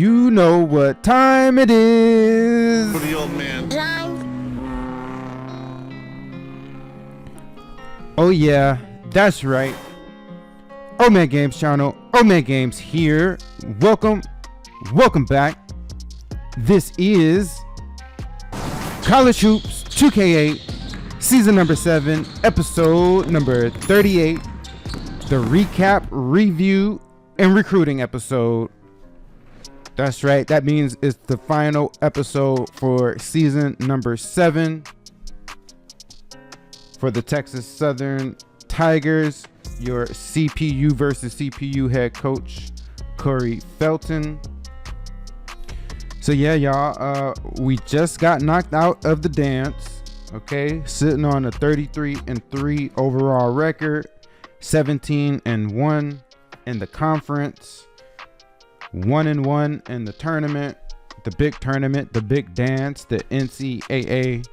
You know what time it is. For the old man. Oh yeah, that's right. Old Games channel, Old Games here. Welcome back. This is College Hoops 2K8, season number 7, episode number 38, the recap, review, and recruiting episode. That's right, that means it's the final episode for season number 7 for the Texas Southern Tigers. Your CPU versus CPU head coach, Coach Felton. So yeah, y'all, we just got knocked out of the dance. Okay, sitting on a 33-3 overall record, 17-1 in the conference, 1-1 in the tournament, the big tournament, the big dance, the NCAA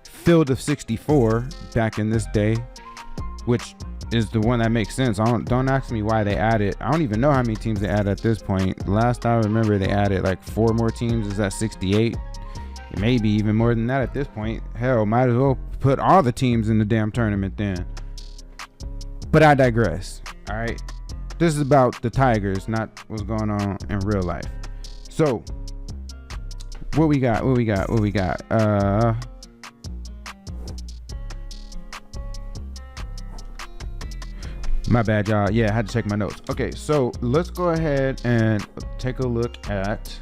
Field of 64 back in this day, which is the one that makes sense. Don't ask me why they added. I don't even know how many teams they added at this point. Last I remember, they added like 4 more teams. Is that 68? Maybe even more than that at this point. Hell, might as well put all the teams in the damn tournament then. But I digress. All right, this is about the Tigers, not what's going on in real life. So what we got? My bad, y'all. Yeah, I had to check my notes. Okay, so let's go ahead and take a look at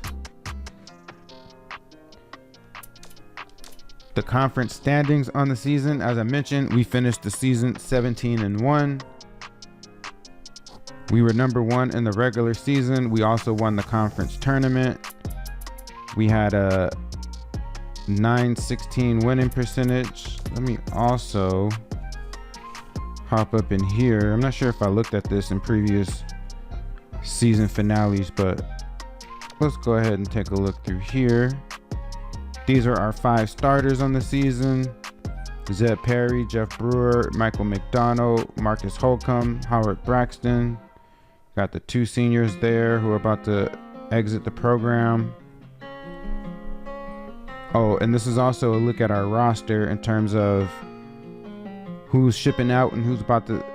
the conference standings on the season. As I mentioned, we finished the season 17-1. We were number 1 in the regular season. We also won the conference tournament. We had a 916 winning percentage. Let me also hop up in here. I'm not sure if I looked at this in previous season finales, but let's go ahead and take a look through here. These are our 5 starters on the season: Zeb Perry, Jeff Brewer, Michael McDonald, Marcus Holcomb, Howard Braxton. Got the 2 seniors there who are about to exit the program. Oh, and this is also a look at our roster in terms of who's shipping out and who's about to,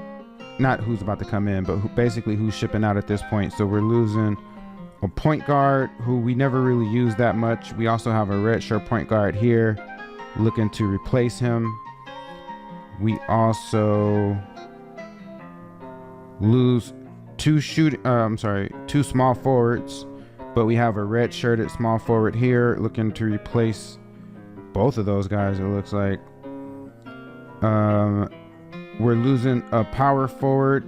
not who's about to come in, but basically who's shipping out at this point. So we're losing a point guard who we never really used that much. We also have a redshirt point guard here looking to replace him. We also lose 2 small forwards, but we have a red shirted small forward here looking to replace both of those guys, it looks like. We're losing a power forward,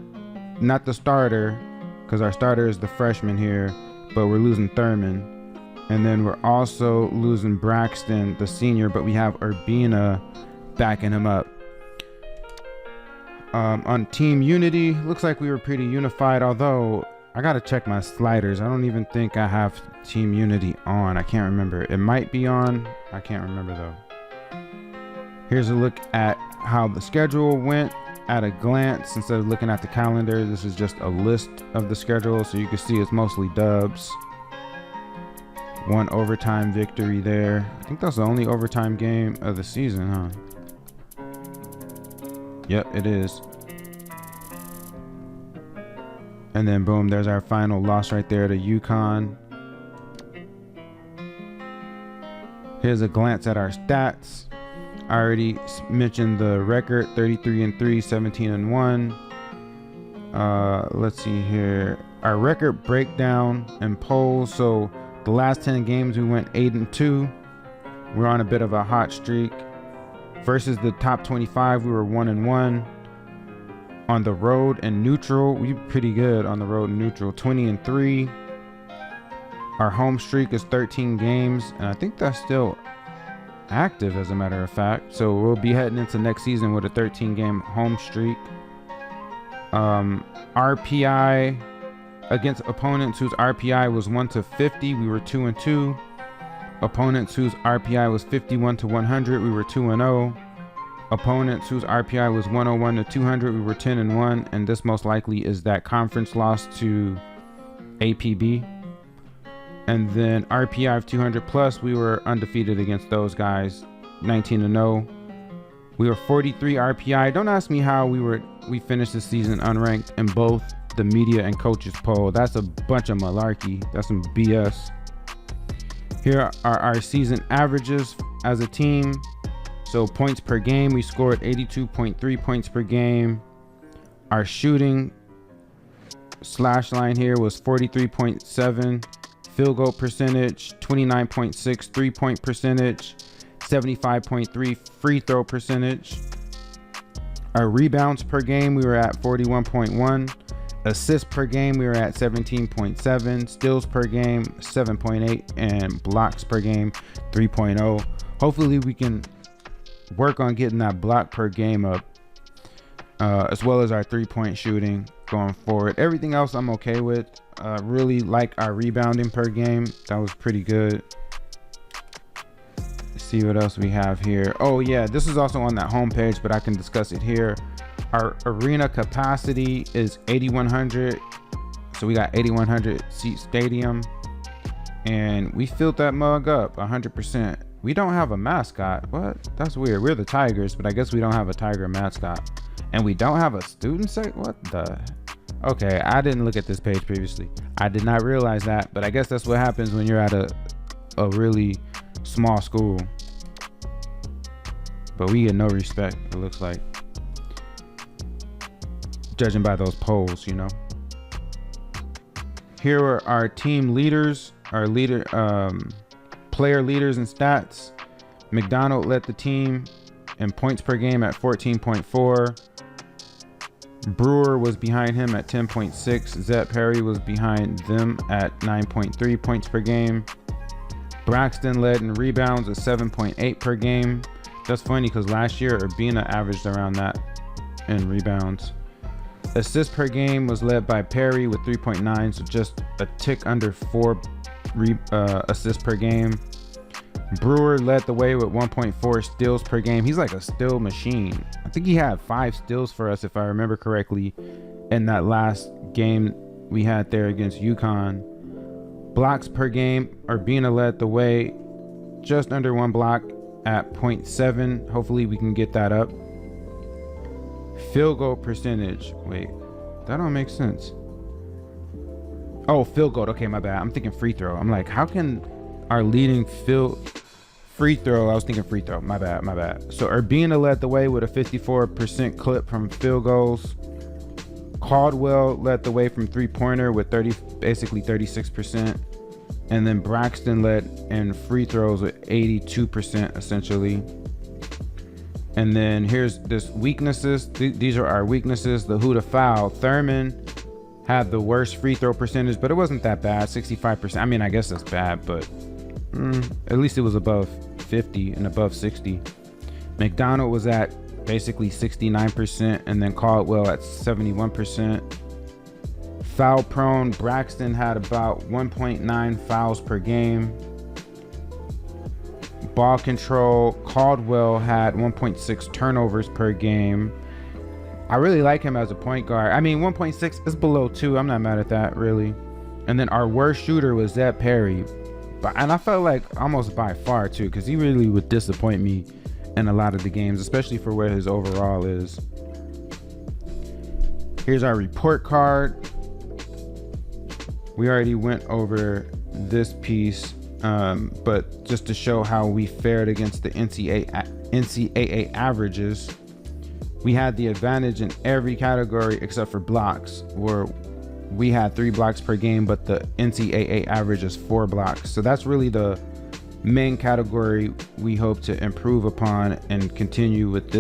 not the starter, because our starter is the freshman here, but we're losing Thurman. And then we're also losing Braxton, the senior, but we have Urbina backing him up. On team unity, looks like we were pretty unified, although I gotta check my sliders. I don't even think I have team unity on. I can't remember. It might be on. I can't remember though. Here's a look at how the schedule went at a glance. Instead of looking at the calendar, this is just a list of the schedule, so you can see it's mostly dubs. 1 overtime victory there. I think that's the only overtime game of the season, huh? Yep, it is. And then boom, there's our final loss right there to UConn. Here's a glance at our stats. I already mentioned the record, 33-3, 17-1. Let's see here. Our record breakdown and polls. So the last 10 games we went 8-2. We're on a bit of a hot streak. Versus the top 25, we were 1-1. On the road and neutral, we pretty good on the road and neutral, 20-3. Our home streak is 13 games, and I think that's still active as a matter of fact. So we'll be heading into next season with a 13-game home streak. RPI against opponents whose RPI was 1-50, we were 2-2. Opponents whose RPI was 51-100, we were 2-0. Opponents whose RPI was 101-200, we were 10-1, and this most likely is that conference loss to APB. And then RPI of 200 plus, we were undefeated against those guys, 19-0. We were 43 RPI. Don't ask me how we finished the season unranked in both the media and coaches poll. That's a bunch of malarkey. That's some BS. Here are our season averages as a team. So points per game, we scored 82.3 points per game. Our shooting slash line here was 43.7. Field goal percentage, 29.6. 3-point percentage, 75.3. Free throw percentage. Our rebounds per game, we were at 41.1. Assists per game, we were at 17.7. Steals per game, 7.8. And blocks per game, 3.0. Hopefully we can work on getting that block per game up, as well as our 3-point shooting going forward. Everything else I'm okay with. Really like our rebounding per game. That was pretty good. Let's see what else we have here. Oh yeah, this is also on that homepage, but I can discuss it here. Our arena capacity is 8,100. So we got 8,100 seat stadium, and we filled that mug up 100%. We don't have a mascot. What? That's weird. We're the Tigers, but I guess we don't have a Tiger mascot. And we don't have a student sec. What the? Okay, I didn't look at this page previously. I did not realize that, but I guess that's what happens when you're at a really small school. But we get no respect, it looks like, judging by those polls, you know. Here are our team leaders, our player leaders and stats. McDonald led the team in points per game at 14.4. Brewer was behind him at 10.6. Zep Perry was behind them at 9.3 points per game. Braxton led in rebounds at 7.8 per game. That's funny because last year Urbina averaged around that in rebounds. Assists per game was led by Perry with 3.9, so just a tick under 4 assists per game. Brewer led the way with 1.4 steals per game. He's like a steal machine. I think he had 5 steals for us, if I remember correctly, in that last game we had there against UConn. Blocks per game, Urbina led the way, just under 1 block at 0.7. Hopefully we can get that up. Field goal percentage. Wait, that don't make sense. Oh, field goal. Okay, my bad. I'm thinking free throw. I'm like, how can our leading free throw? I was thinking free throw. My bad. So Urbina led the way with a 54% clip from field goals. Caldwell led the way from 3-pointer with basically 36%. And then Braxton led in free throws with 82% essentially. And then here's this weaknesses. These are our weaknesses. The who to foul. Thurman had the worst free throw percentage, but it wasn't that bad. 65%. I mean, I guess that's bad, but at least it was above 50 and above 60. McDonald was at basically 69%, and then Caldwell at 71%. Foul prone, Braxton had about 1.9 fouls per game. Ball control, Caldwell had 1.6 turnovers per game. I really like him as a point guard. I mean, 1.6 is below 2. I'm not mad at that, really. And then our worst shooter was Zep Perry. And I felt like almost by far, too, because he really would disappoint me in a lot of the games, especially for where his overall is. Here's our report card. We already went over this piece, but just to show how we fared against the NCAA averages, we had the advantage in every category except for blocks, where we had 3 blocks per game, but the NCAA average is 4 blocks. So that's really the main category we hope to improve upon and continue with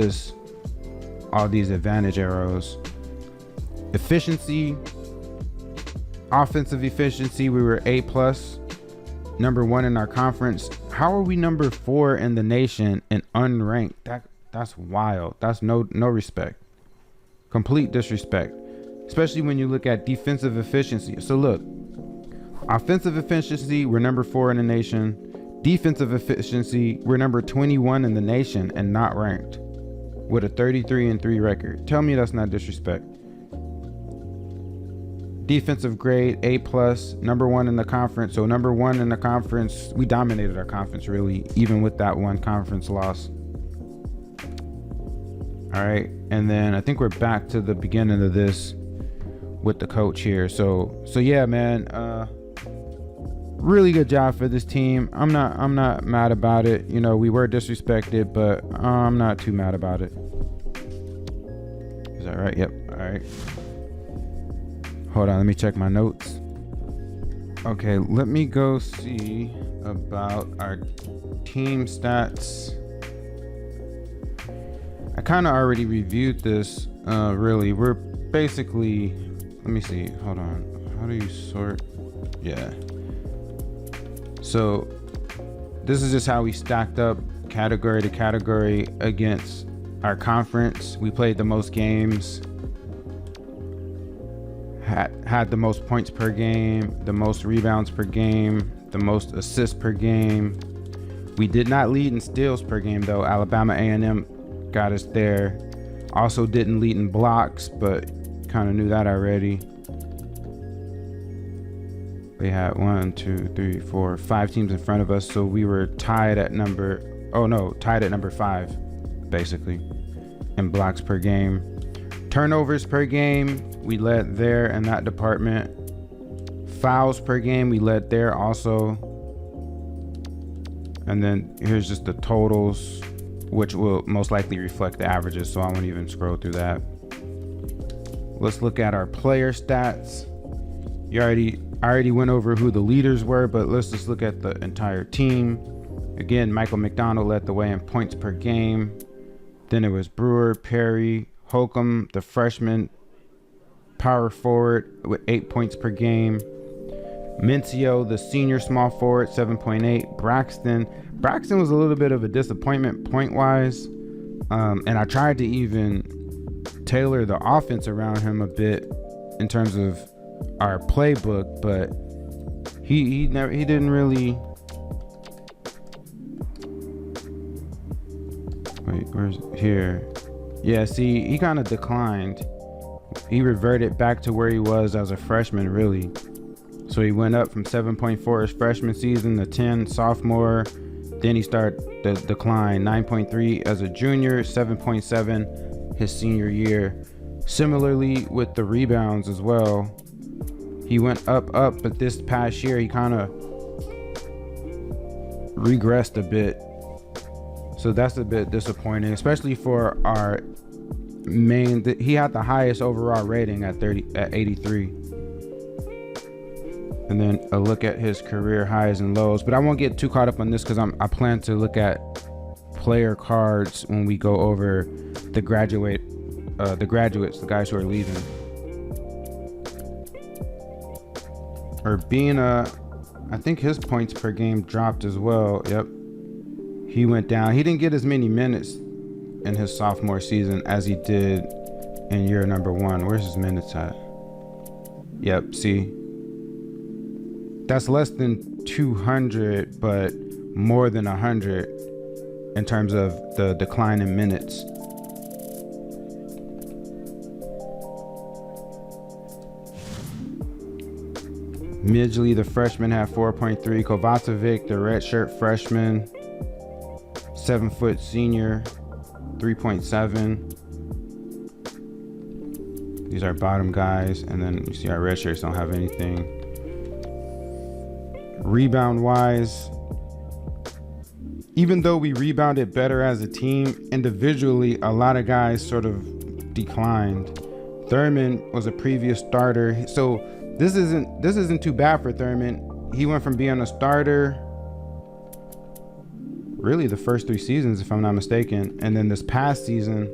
all these advantage arrows. Efficiency, offensive efficiency, we were A+, number 1 in our conference. How are we number 4 in the nation and unranked? That's wild. That's no respect. Complete disrespect. Especially when you look at defensive efficiency. So look, offensive efficiency, we're number 4 in the nation. Defensive efficiency, we're number 21 in the nation and not ranked, with a 33-3 record. Tell me that's not disrespect. Defensive grade, A+, number 1 in the conference. So number 1 in the conference, we dominated our conference really, even with that one conference loss. All right, and then I think we're back to the beginning of this with the coach here. So yeah, man, really good job for this team. I'm not mad about it. You know, we were disrespected, but I'm not too mad about it. Is that right? Yep. All right. Hold on, let me check my notes. Okay, let me go see about our team stats. I kind of already reviewed this, really. We're basically, let me see, hold on. How do you sort? Yeah. So this is just how we stacked up category to category against our conference. We played the most games, had the most points per game, the most rebounds per game, the most assists per game. We did not lead in steals per game though. Alabama A&M got us there. Also didn't lead in blocks, but kind of knew that already. We had 5 teams in front of us, so we were tied at number 5 basically in blocks per game. Turnovers per game, we led there in that department. Fouls per game, we led there also. And then here's just the totals, which will most likely reflect the averages, so I won't even scroll through that. Let's look at our player stats. I already went over who the leaders were, but let's just look at the entire team. Again, Michael McDonald led the way in points per game. Then it was Brewer, Perry, Holcomb, the freshman power forward with 8 points per game. Mencio, the senior small forward, 7.8. Braxton was a little bit of a disappointment point-wise. And I tried to even tailor the offense around him a bit in terms of our playbook, but he didn't really. Wait, where's here? Yeah, see, he kind of declined. He reverted back to where he was as a freshman, really. So he went up from 7.4 his freshman season to 10 sophomore. Then he started the decline, 9.3 as a junior, 7.7 his senior year. Similarly with the rebounds as well. He went up, but this past year he kind of regressed a bit. So that's a bit disappointing, especially for our main. He had the highest overall rating at 83. And then a look at his career highs and lows. But I won't get too caught up on this because I plan to look at player cards when we go over the graduates, the guys who are leaving. Urbina, I think his points per game dropped as well. Yep. He went down. He didn't get as many minutes in his sophomore season as he did in year number 1. Where's his minutes at? Yep, see? That's less than 200, but more than 100 in terms of the decline in minutes. Midgley, the freshman, had 4.3. Kovacevic, the redshirt freshman, 7-foot senior, 3.7. These are bottom guys, and then you see our redshirts don't have anything. Rebound wise, even though we rebounded better as a team, individually a lot of guys sort of declined. Thurman was a previous starter, so this isn't too bad for Thurman. He went from being a starter really the first 3 seasons, if I'm not mistaken, and then this past season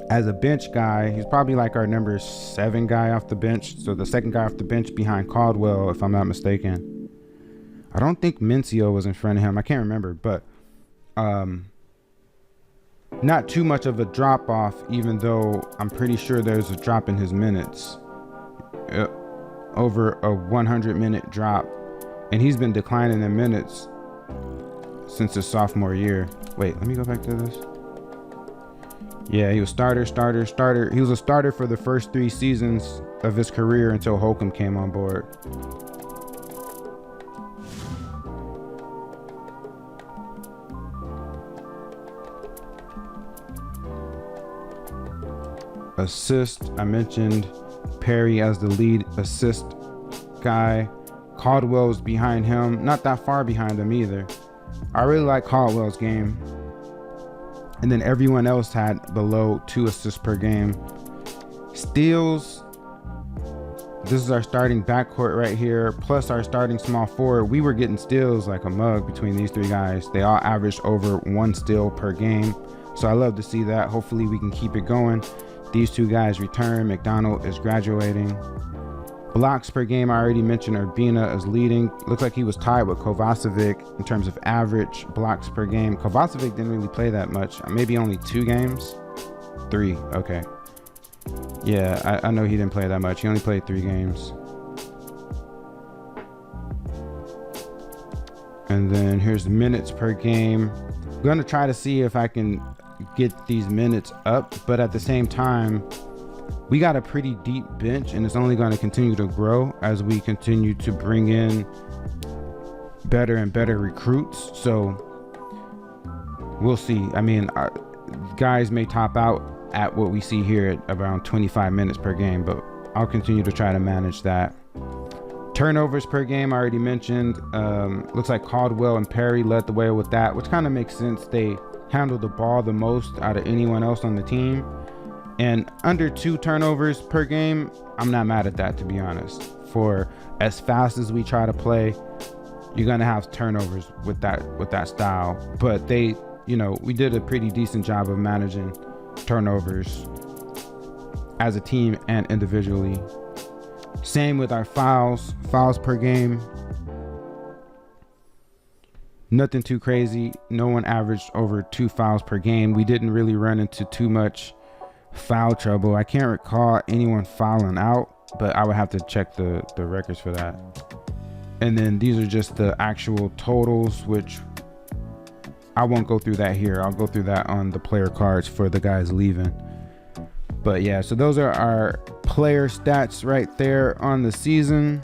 as a bench guy, he's probably like our number 7 guy off the bench, so the second guy off the bench behind Caldwell, if I'm not mistaken. I don't think Mencio was in front of him. I can't remember, but not too much of a drop off, even though I'm pretty sure there's a drop in his minutes. Over a 100-minute drop, and he's been declining in minutes since his sophomore year. Wait, let me go back to this. Yeah, he was starter. He was a starter for the first 3 seasons of his career until Holcomb came on board. Assist, I mentioned Perry as the lead assist guy. Caldwell's behind him, not that far behind him either. I really like Caldwell's game. And then everyone else had below 2 assists per game. Steals, this is our starting backcourt right here, plus our starting small forward. We were getting steals like a mug between these 3 guys. They all averaged over 1 steal per game. So I love to see that. Hopefully we can keep it going. These 2 guys return. McDonald is graduating. Blocks per game, I already mentioned Urbina is leading. Looks like he was tied with Kovacevic in terms of average blocks per game. Kovacevic didn't really play that much. Maybe only 2 games? 3, okay. Yeah, I know he didn't play that much. He only played 3 games. And then here's the minutes per game. I'm gonna try to see if I can get these minutes up, but at the same time, we got a pretty deep bench, and it's only going to continue to grow as we continue to bring in better and better recruits. So we'll see. I mean, guys may top out at what we see here at around 25 minutes per game, but I'll continue to try to manage that. Turnovers per game, I already mentioned. Looks like Caldwell and Perry led the way with that, which kind of makes sense. They handle the ball the most out of anyone else on the team. And under 2 turnovers per game, I'm not mad at that, to be honest. For as fast as we try to play, you're gonna have turnovers with that style. But they, you know, we did a pretty decent job of managing turnovers as a team and individually. Same with our fouls per game. Nothing too crazy. No one averaged over 2 fouls per game. We didn't really run into too much foul trouble. I can't recall anyone fouling out, but I would have to check the records for that. And then these are just the actual totals, which I won't go through that here. I'll go through that on the player cards for the guys leaving. But yeah, so those are our player stats right there on the season.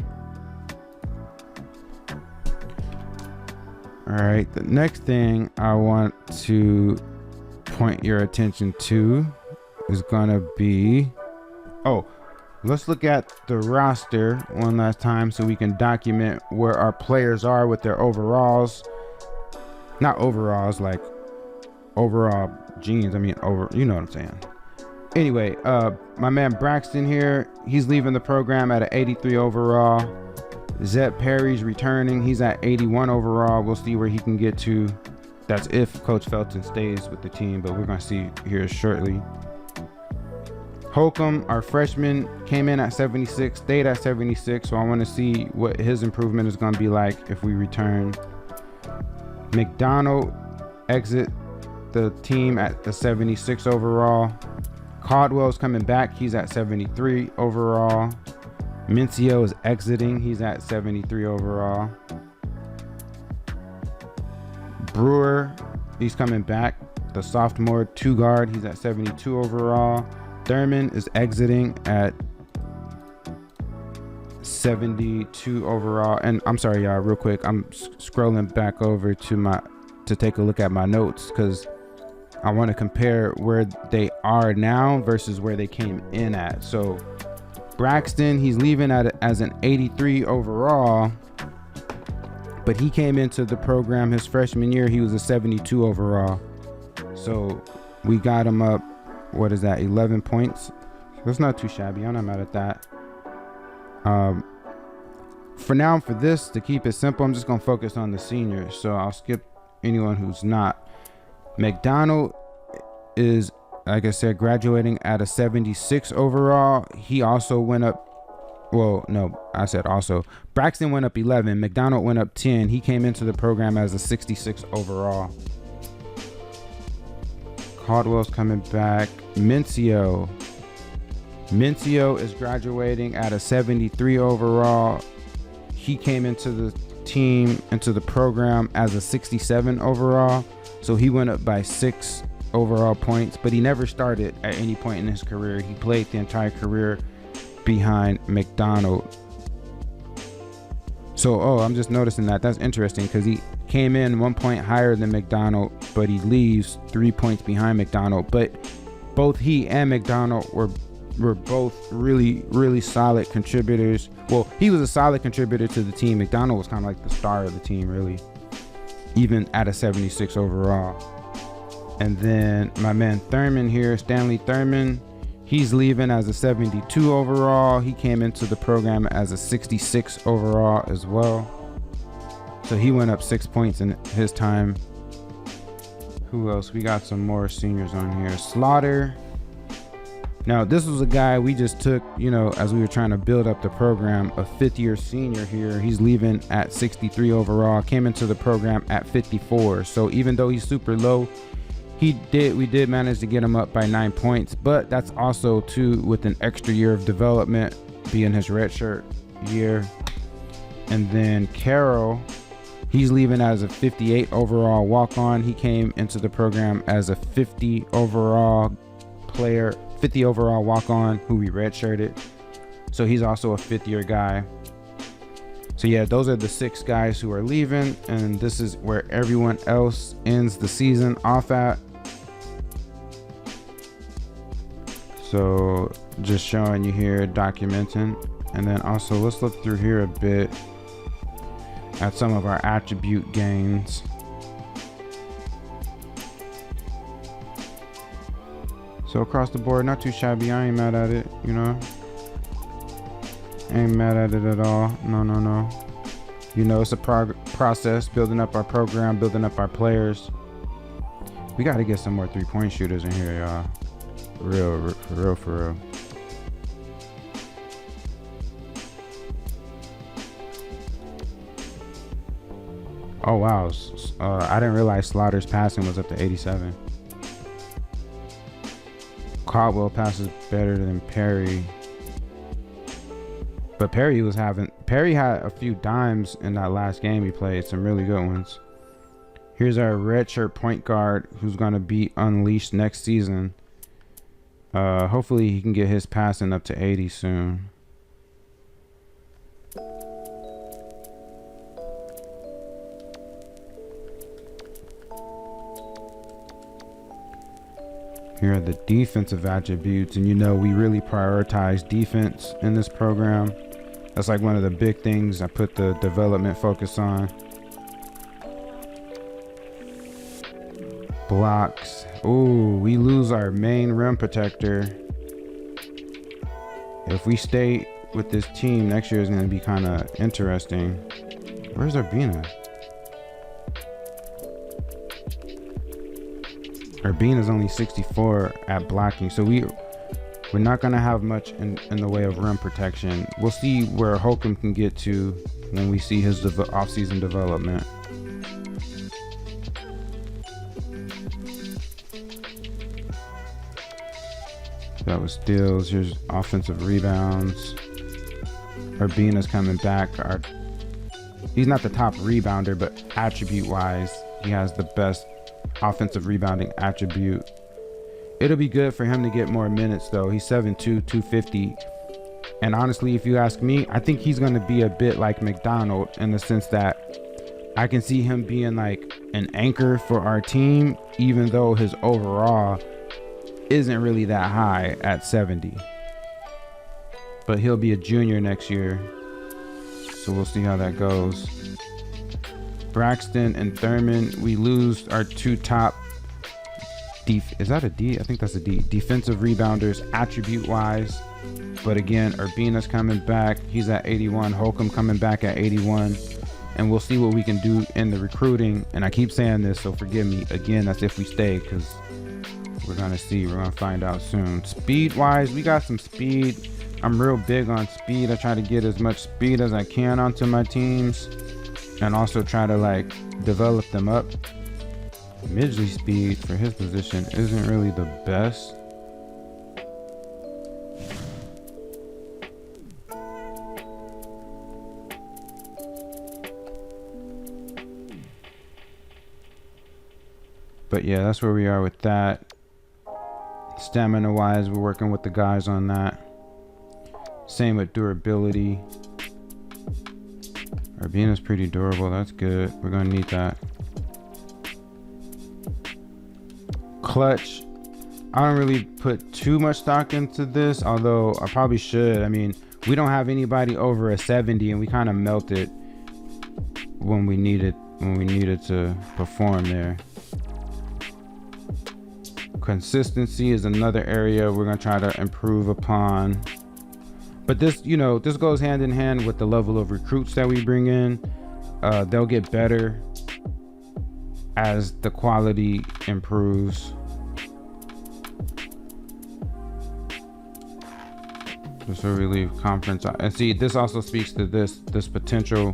All right, the next thing I want to point your attention to is gonna be, let's look at the roster one last time so we can document where our players are with their overalls. Not overalls like overall jeans, I mean you know what I'm saying. Anyway, my man Braxton here, he's leaving the program at an 83 overall. Zeb Perry's returning, he's at 81 overall. We'll see where he can get to. That's if Coach Felton stays with the team, but we're gonna see here shortly. Holcomb, our freshman, came in at 76, stayed at 76, so I want to see what his improvement is going to be like if we return. McDonald exit the team at the 76 overall. Caldwell's coming back, he's at 73 overall. Mencio is exiting, he's at 73 overall. Brewer, he's coming back, the sophomore 2 guard, he's at 72 overall. Thurman is exiting at 72 overall. And I'm sorry, y'all, real quick, I'm scrolling back over to take a look at my notes because I want to compare where they are now versus where they came in at. So Braxton, he's leaving as an 83 overall, but he came into the program his freshman year, he was a 72 overall. So we got him up, what is that, 11 points? That's not too shabby. I'm not mad at that. For now, for this, to keep it simple, I'm just going to focus on the seniors. So I'll skip anyone who's not. McDonald is, like I said, graduating at a 76 overall. He also went up. Well, no, I said also. Braxton went up 11. McDonald went up 10. He came into the program as a 66 overall. Caldwell's coming back. Mencio is graduating at a 73 overall. He came into the program as a 67 overall. So he went up by 6 overall points, but he never started at any point in his career. He played the entire career behind McDonald. So, I'm just noticing that. That's interesting because he came in 1 point higher than McDonald, but he leaves 3 points behind McDonald. But both he and McDonald were both really solid contributors. Well, he was a solid contributor to the team. McDonald was kind of like the star of the team, really, even at a 76 overall. And then my man Thurman here, Stanley Thurman, he's leaving as a 72 overall. He came into the program as a 66 overall as well. So he went up 6 points in his time. Who else? We got some more seniors on here. Slaughter. Now, this was a guy we just took, as we were trying to build up the program, a fifth-year senior here. He's leaving at 63 overall, came into the program at 54. So even though he's super low, we did manage to get him up by 9 points, but that's also too with an extra year of development being his redshirt year. And then Carroll, he's leaving as a 58 overall walk-on. He came into the program as a 50 overall player, 50 overall walk-on who we redshirted. So he's also a fifth-year guy. So yeah, those are the 6 guys who are leaving, and this is where everyone else ends the season off at. So just showing you here, documenting. And then also let's look through here a bit at some of our attribute gains. So across the board, not too shabby. I ain't mad at it, Ain't mad at it at all. No. It's a process, building up our program, building up our players. We got to get some more 3-point shooters in here, y'all. For real. Oh, wow. I didn't realize Slaughter's passing was up to 87. Caldwell passes better than Perry. But Perry had a few dimes in that last game he played, some really good ones. Here's our redshirt point guard who's going to be unleashed next season. Hopefully he can get his passing up to 80 soon. Here are the defensive attributes, and we really prioritize defense in this program. That's like one of the big things I put the development focus on. Blocks. Ooh, we lose our main rim protector. If we stay with this team, next year is going to be kind of interesting. Where's Urbina? Urbina's only 64 at blocking, so we're not going to have much in the way of rim protection. We'll see where Holcomb can get to when we see his off-season development. That was steals. Here's offensive rebounds. Urbina's coming back. He's not the top rebounder, but attribute-wise, he has the best offensive rebounding attribute. It'll be good for him to get more minutes, though. He's 7'2", 250. And honestly, if you ask me, I think he's going to be a bit like McDonald in the sense that I can see him being like an anchor for our team, even though his overall isn't really that high at 70. But he'll be a junior next year, so we'll see how that goes. Braxton and Thurman, we lose our 2 top is that a D? I think that's a D. Defensive rebounders attribute wise. But again, Urbina's coming back. He's at 81. Holcomb coming back at 81. And we'll see what we can do in the recruiting. And I keep saying this, so forgive me. Again, that's if we stay, because we're going to see. We're going to find out soon. Speed wise, we got some speed. I'm real big on speed. I try to get as much speed as I can onto my teams. And also try to like develop them up. Midgley's speed for his position isn't really the best. But yeah, that's where we are with that. Stamina wise, we're working with the guys on that. Same with durability. Arbina's pretty durable. That's good. We're gonna need that. Clutch. I don't really put too much stock into this, although I probably should. I mean, we don't have anybody over a 70, and we kind of melted when we needed to perform there. Consistency is another area we're gonna try to improve upon. But this, this goes hand in hand with the level of recruits that we bring in. They'll get better as the quality improves. Just a relief conference. And see, this also speaks to this potential.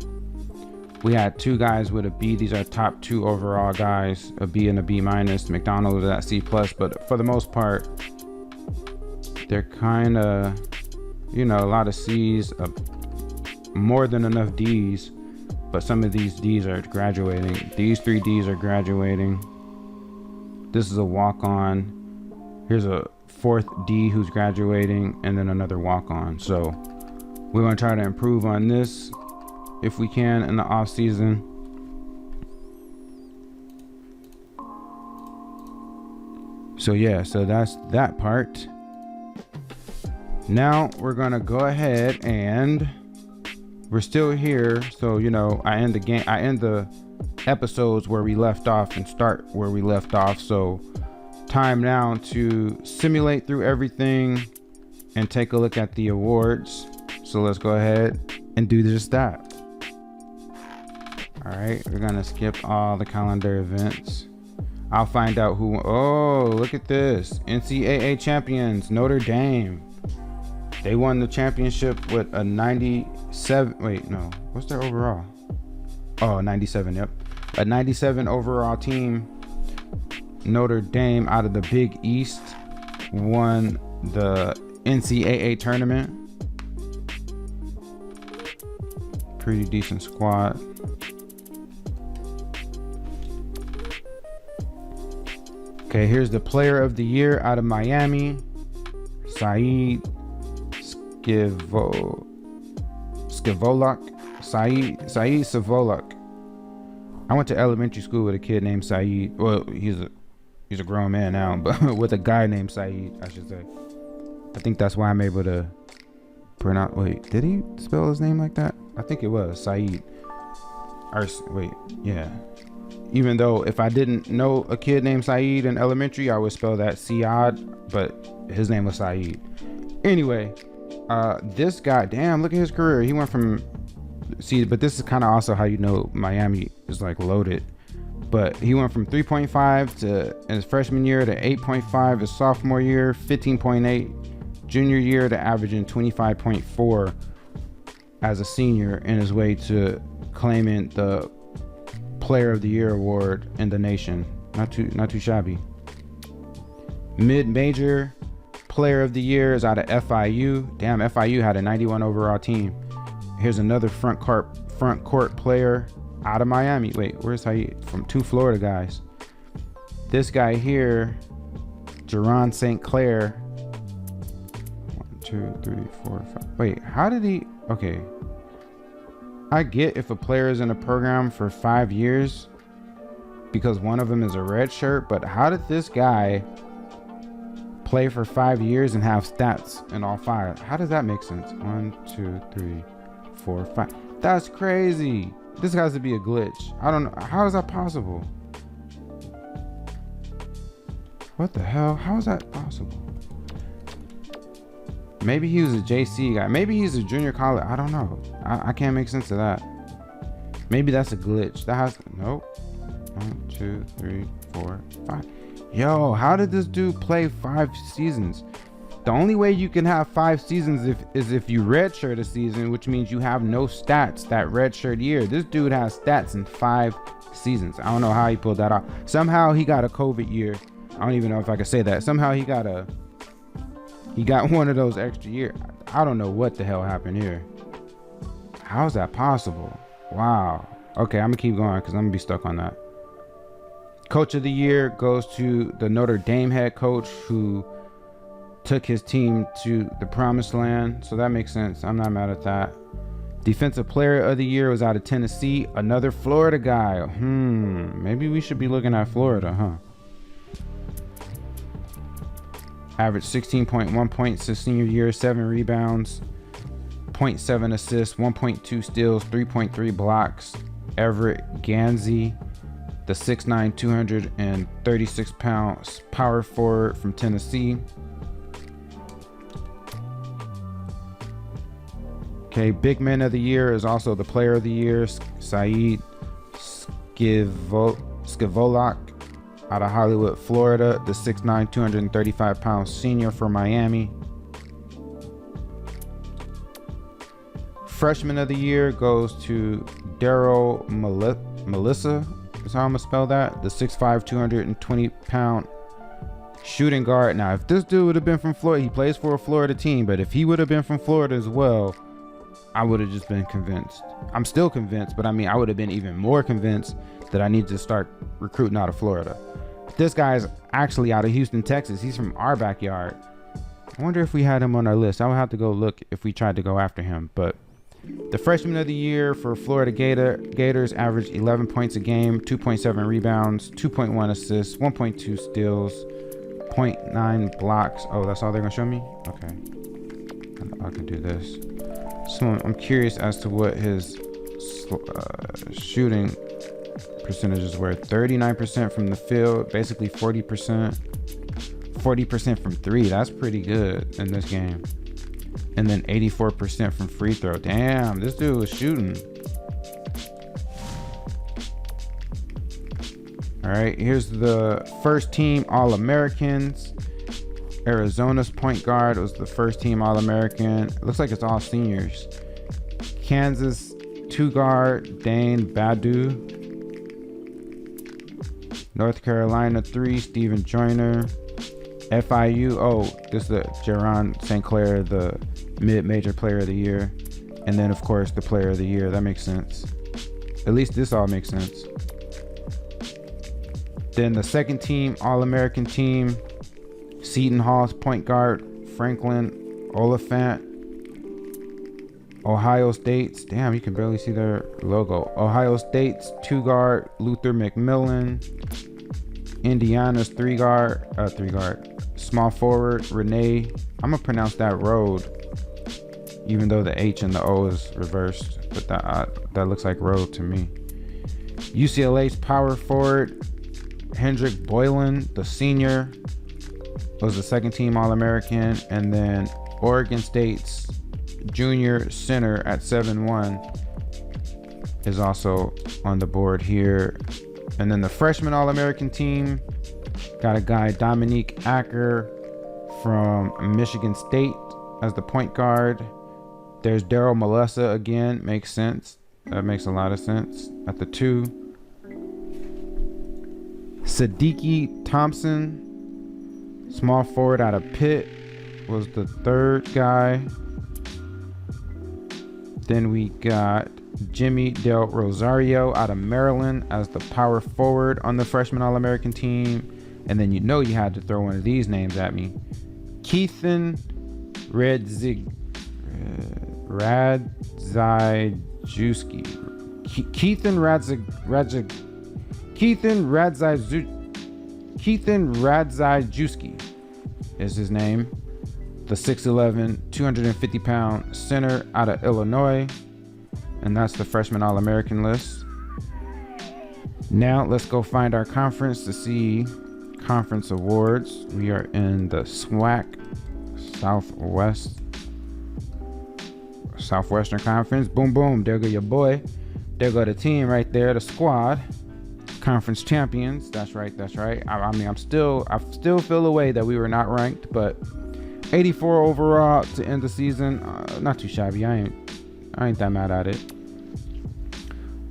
We had 2 guys with a B. These are top 2 overall guys, a B and a B minus. McDonald is at C plus, but for the most part, they're kind of, a lot of C's, more than enough D's, but some of these D's are graduating. These 3 D's are graduating. This is a walk-on. Here's a 4th D who's graduating, and then another walk-on. So we're gonna try to improve on this if we can in the off season. So yeah, so that's that part. Now we're gonna go ahead, and we're still here. So I end the episodes where we left off and start where we left off. So time now to simulate through everything and take a look at the awards. So let's go ahead and do just that. All right, we're gonna skip all the calendar events. I'll find out who. Oh, look at this. NCAA champions, Notre Dame. They won the championship with a 97. Wait, no. What's their overall? Oh, 97. Yep. A 97 overall team. Notre Dame out of the Big East won the NCAA tournament. Pretty decent squad. Okay, here's the player of the year out of Miami, Saeed Skevolak. I went to elementary school with a kid named Saeed. Well, he's a grown man now, but with a guy named Saeed, I should say. I think that's why I'm able to pronounce. Wait, did he spell his name like that? I think it was Saeed. Or wait, yeah. Even though if I didn't know a kid named Saeed in elementary, I would spell that Siad, but his name was Saeed. Anyway, this guy, damn, look at his career. He went from, but this is kind of also how Miami is like loaded. But he went from 3.5 to in his freshman year to 8.5 his sophomore year, 15.8 junior year to averaging 25.4 as a senior, in his way to claiming the Player of the Year award in the nation. Not too shabby. Mid-major Player of the Year is out of FIU. Damn, FIU had a 91 overall team. Here's another front court player out of Miami. Wait, where's he from? 2 Florida guys. This guy here, Jerron St. Clair. 1, 2, 3, 4, 5. Wait, how did he? Okay. I get if a player is in a program for 5 years because one of them is a red shirt, but how did this guy play for 5 years and have stats in all 5? How does that make sense? 1, 2, 3, 4, 5. That's crazy. This has to be a glitch. I don't know. How is that possible? What the hell? How is that possible? Maybe he was a JC guy. Maybe he's a junior college. I don't know. I can't make sense of that. Maybe that's a glitch. That has nope. 1, 2, 3, 4, 5. Yo, how did this dude play 5 seasons? The only way you can have 5 seasons is if you redshirt a season, which means you have no stats that redshirt year. This dude has stats in 5 seasons. I don't know how he pulled that off. Somehow he got a COVID year. I don't even know if I could say that. Somehow he got one of those extra years. I don't know what the hell happened here. How is that possible? Wow. Okay, I'm gonna keep going because I'm gonna be stuck on that. Coach of the year goes to the Notre Dame head coach, who took his team to the promised land, so that makes sense. I'm not mad at that. Defensive player of the year was out of Tennessee, another Florida guy. Maybe we should be looking at Florida, huh? Averaged 16.1 points his senior year, 7 rebounds, 0.7 assists, 1.2 steals, 3.3 blocks. Everett Gansey, the 6'9", 236 pounds power forward from Tennessee. Okay, big man of the year is also the player of the year, Saeed Skivolak out of Hollywood, Florida, the 6'9", 235 pounds senior for Miami. Freshman of the year goes to Daryl Melissa, is how I'm gonna spell that, the 6'5", 220 pound shooting guard. Now, if this dude would have been from Florida, he plays for a Florida team, but if he would have been from Florida as well, I would have just been convinced. I'm still convinced, but I mean, I would have been even more convinced that I need to start recruiting out of Florida. This guy is actually out of Houston, Texas. He's from our backyard. I wonder if we had him on our list. I would have to go look if we tried to go after him. But the freshman of the year for Florida Gators averaged 11 points a game, 2.7 rebounds, 2.1 assists, 1.2 steals, 0.9 blocks. Oh, that's all they're gonna show me? Okay, I can do this. So I'm curious as to what his shooting percentages were. 39% from the field, basically 40%. 40% from three. That's pretty good in this game. And then 84% from free throw. Damn, this dude was shooting. All right, here's the first team All-Americans. Arizona's point guard was the first team All-American. It looks like it's all seniors. Kansas 2 guard Dane Badu. North Carolina 3 Stephen Joyner. FIU, oh, this is the Jaron St. Clair, the mid-major player of the year. And then, of course, the player of the year. That makes sense. At least this all makes sense. Then the second team All-American team, Seton Hall's point guard Franklin Oliphant. Ohio State's, damn, you can barely see their logo. Ohio State's 2 guard Luther McMillan. Indiana's 3 guard small forward Renee, I'm gonna pronounce that road, even though the H and the O is reversed, but that looks like road to me. UCLA's power forward Hendrick Boylan, the senior, was the second team All-American. And then Oregon State's junior center at 7'1" is also on the board here. And then the freshman All-American team got a guy, Dominique Acker from Michigan State as the point guard. There's Daryl Melissa again, makes sense. That makes a lot of sense at the 2. Sadiki Thompson, small forward out of Pitt, was the 3rd guy. Then we got Jimmy Del Rosario out of Maryland as the power forward on the freshman All-American team. And then you had to throw one of these names at me. Keithan Radzajewski. Keithan Radzajewski is his name. The 6'11", 250 pound center out of Illinois. And that's the freshman All-American list. Now let's go find our conference to see conference awards. We are in the SWAC, Southwestern Conference. Boom, boom. There go your boy. There go the team right there, the squad. Conference champions. That's right. I mean, I still feel a way that we were not ranked, but 84 overall to end the season. Not too shabby. I ain't that mad at it.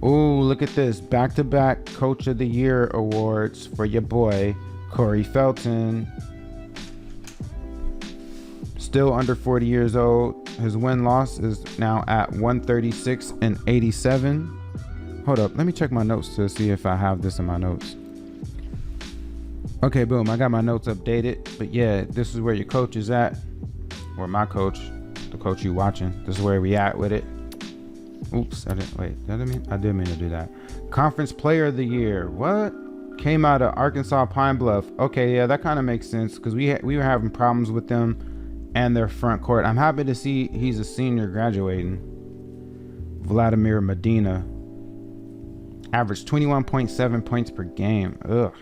Ooh, look at this. Back-to-back Coach of the Year awards for your boy, Coach Felton. Still under 40 years old. His win-loss is now at 136-87. Hold up. Let me check my notes to see if I have this in my notes. Okay, boom. I got my notes updated. But yeah, this is where your coach is at. Or my coach, the coach you watching. This is where we at with it. Oops, I didn't wait. I did mean to do that. Conference Player of the Year. What? Came out of Arkansas Pine Bluff. Okay, yeah, that kind of makes sense because we were having problems with them and their front court. I'm happy to see he's a senior graduating. Vladimir Medina. Averaged 21.7 points per game. Ugh.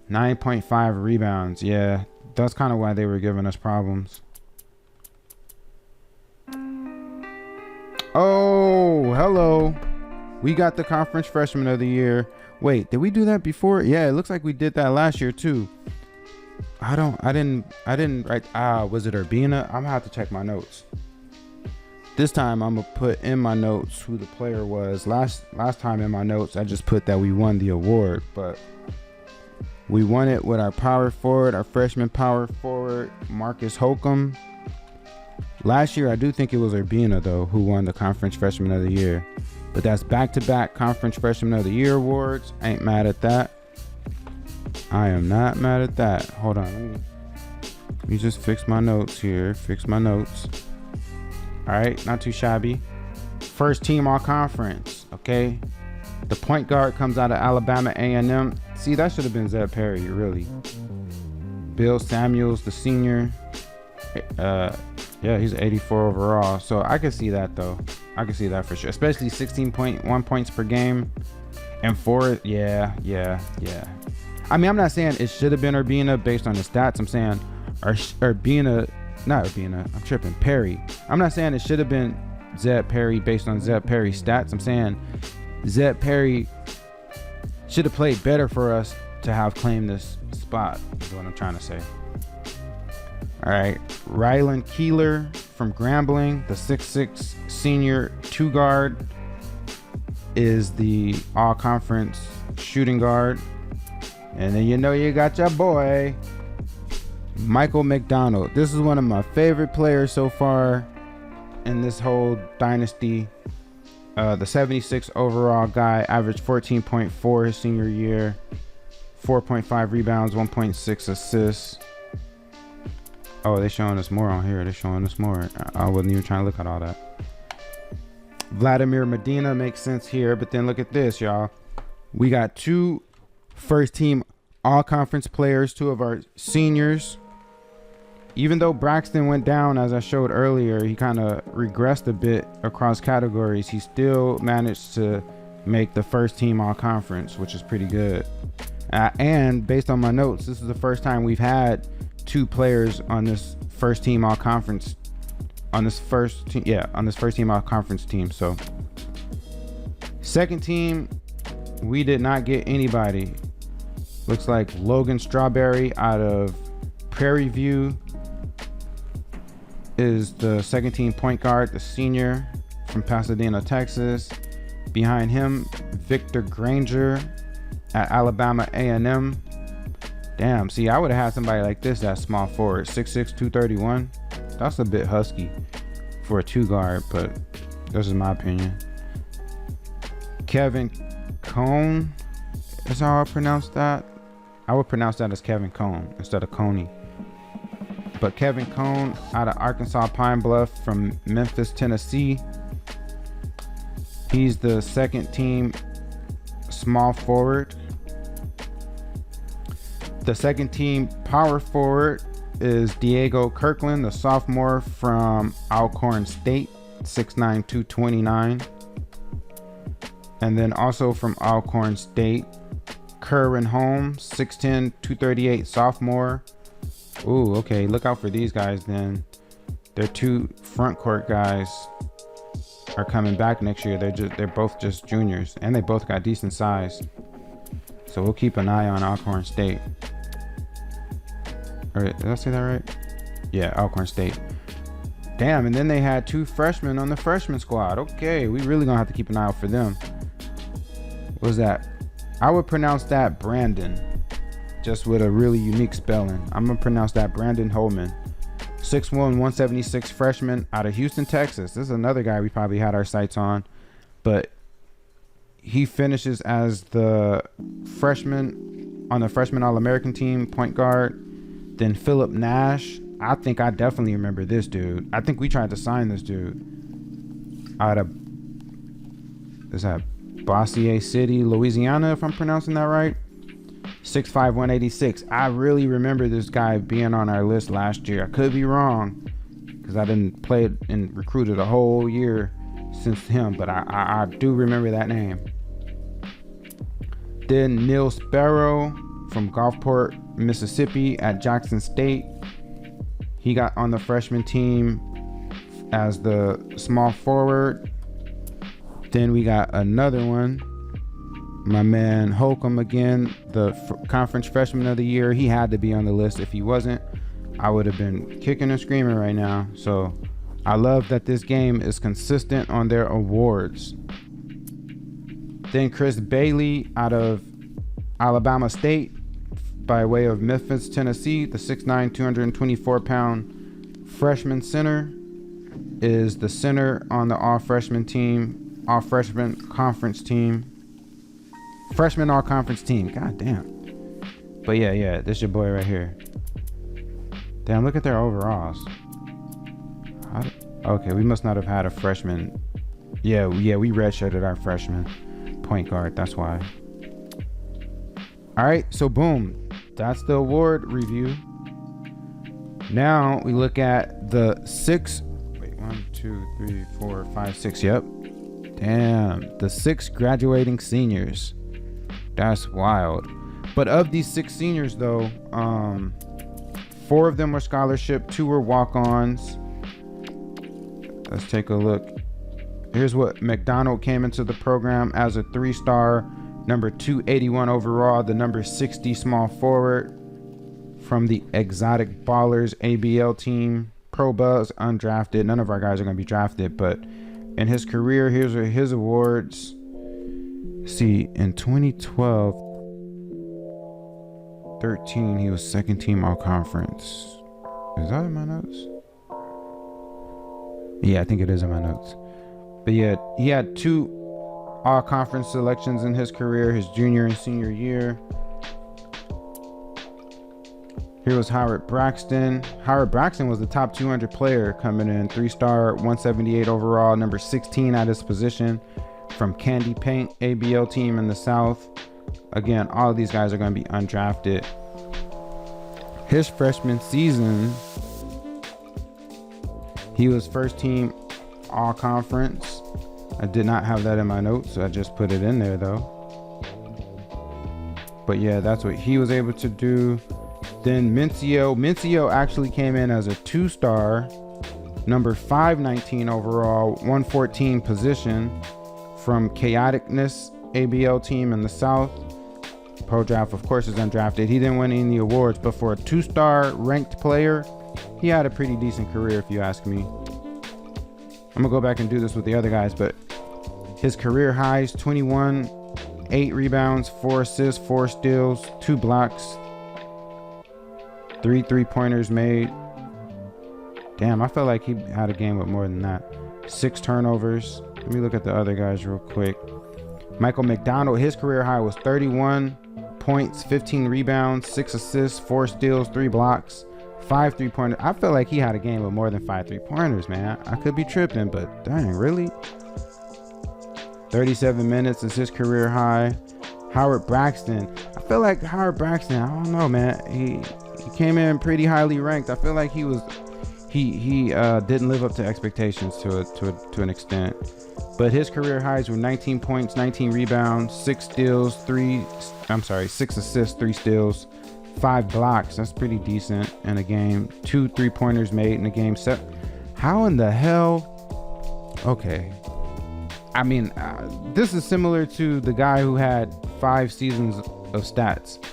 9.5 rebounds. Yeah, that's kind of why they were giving us problems. Oh, hello. We got the Conference Freshman of the Year. Wait, did we do that before? Yeah, it looks like we did that last year too. I didn't write. Was it Urbina? I'm gonna have to check my notes. This time I'm gonna put in my notes who the player was. Last time in my notes I just put that we won the award, but we won it with our power forward, our freshman power forward, Marcus Holcomb. Last year I do think it was Urbina though who won the Conference Freshman of the Year. But that's back-to-back Conference Freshman of the Year awards. Ain't mad at that. I am not mad at that. Hold on. Let me just fix my notes here. Fix my notes. All right, not too shabby. First team all conference, okay? The point guard comes out of Alabama A&M. See, that should have been Zeb Perry, really. Bill Samuels, the senior. Yeah, he's 84 overall. So I can see that, though. I can see that for sure. Especially 16.1 points per game. And four, yeah. I mean, I'm not saying it should have been Urbina based on the stats. I'm saying I'm tripping. Perry. I'm not saying it should have been Zeb Perry based on Zeb Perry's stats. I'm saying Zeb Perry should have played better for us to have claimed this spot, is what I'm trying to say. All right, Rylan Keeler from Grambling, the 6'6" senior 2 guard, is the all-conference shooting guard. And then you know you got your boy, Michael McDonald. This is one of my favorite players so far in this whole dynasty. The 76 overall guy, averaged 14.4 his senior year, 4.5 rebounds, 1.6 assists. Oh, they're showing us more on here. They're showing us more. I wasn't even trying to look at all that. Vladimir Medina makes sense here, but then look at this, y'all. We got 2 first team all-conference players, 2 of our seniors. Even though Braxton went down, as I showed earlier, he kind of regressed a bit across categories. He still managed to make the first team all-conference, which is pretty good. And based on my notes, this is the first time we've had 2 players on this first team all conference on this first team all conference team. So second team, we did not get anybody. Looks like Logan Strawberry out of Prairie View is the second team point guard, the senior from Pasadena, Texas. Behind him, Victor Granger at Alabama A&M. Damn, see, I would have had somebody like this at small forward, 6'6", 231. That's a bit husky for a 2 guard, but this is my opinion. Kevin Cone is how I pronounce that. I would pronounce that as Kevin Cone instead of Coney. But Kevin Cone out of Arkansas Pine Bluff from Memphis, Tennessee. He's the second team small forward. The second team power forward is Diego Kirkland, the sophomore from Alcorn State, 6'9", 229. And then also from Alcorn State, Kerwin Holmes, 6'10", 238, sophomore. Ooh, okay, look out for these guys then. Their 2 front court guys are coming back next year. They're both just juniors, and they both got decent size. So we'll keep an eye on Alcorn State. All right, did I say that right? Yeah, Alcorn State. Damn, and then they had 2 freshmen on the freshman squad. Okay, we really gonna have to keep an eye out for them. What was that? I would pronounce that Brandon, just with a really unique spelling. I'm gonna pronounce that Brandon Holman. 6'1", 176 freshman out of Houston, Texas. This is another guy we probably had our sights on, but he finishes as the freshman on the freshman All-American team, point guard. Then Philip Nash. I think I definitely remember this dude. I think we tried to sign this dude out of, is that Bossier City, Louisiana, if I'm pronouncing that right. 6'5", 186. I really remember this guy being on our list last year. I could be wrong because I didn't play and recruited a whole year since him, but I do remember that name. Then Neil Sparrow from Gulfport, Mississippi at Jackson State. He got on the freshman team as the small forward. Then we got another one. My man Holcomb again, the conference freshman of the year. He had to be on the list. If he wasn't, I would have been kicking and screaming right now. So I love that this game is consistent on their awards. Then Chris Bailey out of Alabama State by way of Memphis, Tennessee. The 6'9", 224-pound freshman center is the center on the all-freshman team, all-freshman conference team. Freshman all-conference team. God damn. But yeah, this your boy right here. Damn, look at their overalls. Okay, we must not have had a freshman. Yeah, we redshirted our freshman point guard. That's why. All right, so boom. That's the award review. Now we look at the 1, 2, 3, 4, 5, 6. Yep. Damn, the 6 graduating seniors. That's wild. But of these 6 seniors though, 4 of them were scholarship, 2 were walk-ons. Let's take a look. Here's what McDonald came into the program as a 3-star, number 281 overall, the number 60 small forward from the Exotic Ballers ABL team. Pro Buzz, undrafted. None of our guys are going to be drafted, but in his career, here's his awards. See, in 2012, 13, he was second team all conference. Is that in my notes? Yeah, I think it is in my notes. But yeah, he had 2 all conference selections in his career, his junior and senior year. Here was Howard Braxton. Howard Braxton was the top 200 player coming in, 3-star, 178 overall, number 16 at his position from Candy Paint ABL team in the South. Again, all of these guys are going to be undrafted. His freshman season, he was first team all conference. I did not have that in my notes, so I just put it in there though. But yeah, that's what he was able to do. Then Mincio actually came in as a 2-star, number 519 overall, 114 position from Chaoticness ABL team in the South. Pro draft, of course, is undrafted. He didn't win any awards, but for a 2-star ranked player, he had a pretty decent career, if you ask me. I'm gonna go back and do this with the other guys, but his career highs: 21, 8 rebounds, 4 assists, 4 steals, 2 blocks, 3 3-pointers made. Damn, I felt like he had a game with more than that. 6 turnovers. Let me look at the other guys real quick. Michael McDonald, his career high was 31 points, 15 rebounds, 6 assists, 4 steals, 3 blocks, 5 3-pointers. I feel like he had a game with more than 5 3-pointers, man. I could be tripping, but dang, really? 37 minutes is his career high. Howard Braxton. I feel like Howard Braxton, I don't know, man. He came in pretty highly ranked. I feel like he didn't live up to expectations to an extent. But his career highs were 19 points, 19 rebounds, 6 steals, 6 assists, 3 steals, 5 blocks. That's pretty decent in a game. 2 3-pointers made in a game. How in the hell? Okay. I mean, this is similar to the guy who had 5 seasons of stats.